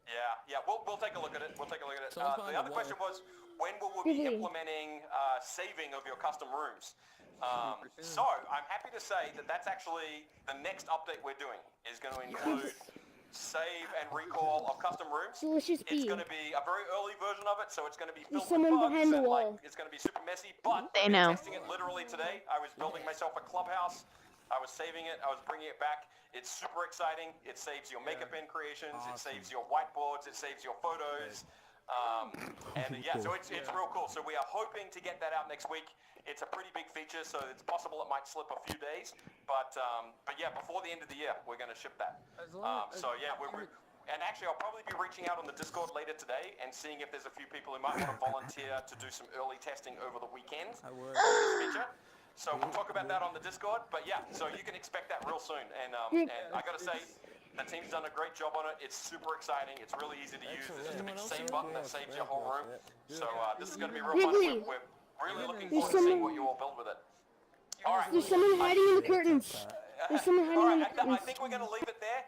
S3: Yeah, we'll take a look at it.
S13: Someone's
S3: The
S13: behind
S3: other
S13: the
S3: question
S13: wall.
S3: was, when will we be implementing saving of your custom rooms? So I'm happy to say that that's actually the next update we're doing is going to include save and recall of custom rooms.
S18: Delicious
S3: It's
S18: bee.
S3: going to be a very early version of it, so it's going to be
S18: There's
S3: filled with
S18: someone
S3: bugs
S18: behind the
S3: and
S18: wall.
S3: it's going to be super messy. But
S1: They
S3: I've been
S1: know.
S3: testing it literally today. I was building myself a clubhouse. I was saving it. I was bringing it back. It's super exciting. It saves your makeup in creations. It saves your whiteboards. It saves your photos. So it's real cool. So we are hoping to get that out next week. It's a pretty big feature, so it's possible it might slip a few days. But yeah, before the end of the year, we're going to ship that. And actually, I'll probably be reaching out on the Discord later today and seeing if there's a few people who might want to volunteer to do some early testing over the weekend
S16: I would.
S3: of this feature. So we'll talk about that on the Discord. But yeah, so you can expect that real soon. And I got to say, the team's done a great job on it. It's super exciting. It's really easy to use. There's just a big save button that saves your whole room. So this is going to be real fun. We're really looking forward to seeing what you all build with it. All right.
S18: There's someone hiding in the curtains. There's someone hiding in the
S3: I
S18: curtains.
S3: think we're going to leave it there.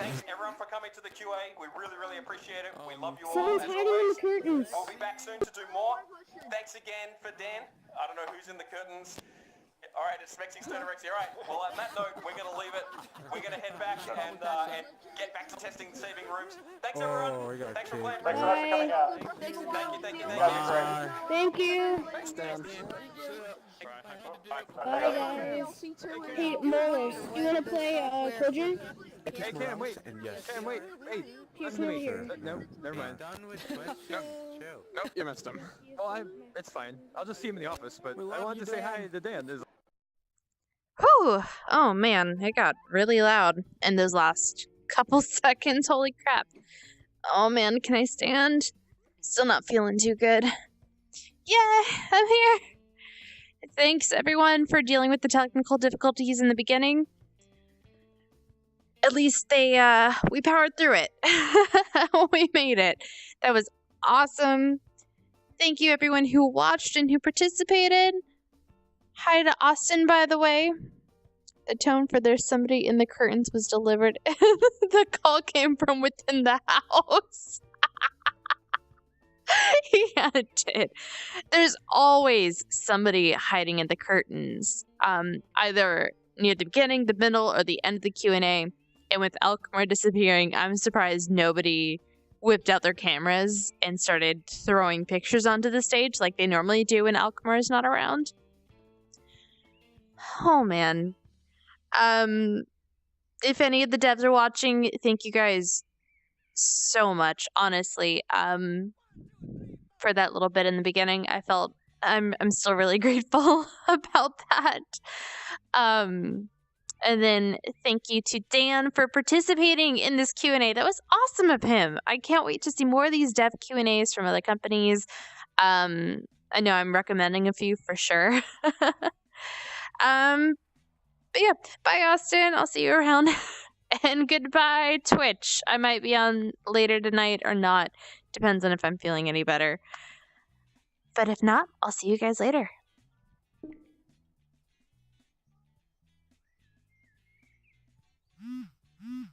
S3: Thanks everyone for coming to the QA. We really appreciate it. We love you all.
S18: Someone's
S3: As
S18: hiding in
S3: always.
S18: the curtains.
S3: We'll be back soon to do more. Thanks again for Dan. I don't know who's in the curtains. All right, it's Smexy Stonerexy. All right, well, on that note, we're going to leave it. We're going to head back and get back to testing saving rooms. Thanks, everyone. Thanks for playing.
S2: Thanks so much for coming out.
S3: Thank you.
S18: Thank you.
S3: Thanks, Dan.
S18: Bye, guys. Hey, Molars, you want to play Cauldron?
S6: Hey, Cam, wait. Cam, wait. Hey,
S18: Here,
S6: listen to
S18: come
S6: me.
S18: here.
S6: No, never mind.
S10: Done with questions. Chill.
S6: Nope, you missed him. Well, it's fine. I'll just see him in the office, but I wanted to say hi to Dan.
S1: Whew. Oh man, it got really loud in those last couple seconds. Holy crap. Oh man, can I stand? Still not feeling too good. Yeah, I'm here. Thanks everyone for dealing with the technical difficulties in the beginning. At least we powered through it. We made it. That was awesome. Thank you everyone who watched and who participated. Hi to Austin, by the way. The tone for "there's somebody in the curtains" was delivered. The call came from within the house. Yeah, it did. There's always somebody hiding in the curtains, either near the beginning, the middle, or the end of the Q&A. And with Alkmaar disappearing, I'm surprised nobody whipped out their cameras and started throwing pictures onto the stage like they normally do when Alkmaar is not around. Oh man. If any of the devs are watching, thank you guys so much, honestly. For that little bit in the beginning, I felt I'm still really grateful about that. And then thank you to Dan for participating in this Q&A. That was awesome of him. I can't wait to see more of these dev Q&As from other companies. I know I'm recommending a few for sure. But yeah, bye Austin. I'll see you around. And goodbye Twitch. I might be on later tonight or not. Depends on if I'm feeling any better. But if not, I'll see you guys later.
S4: Mm-hmm.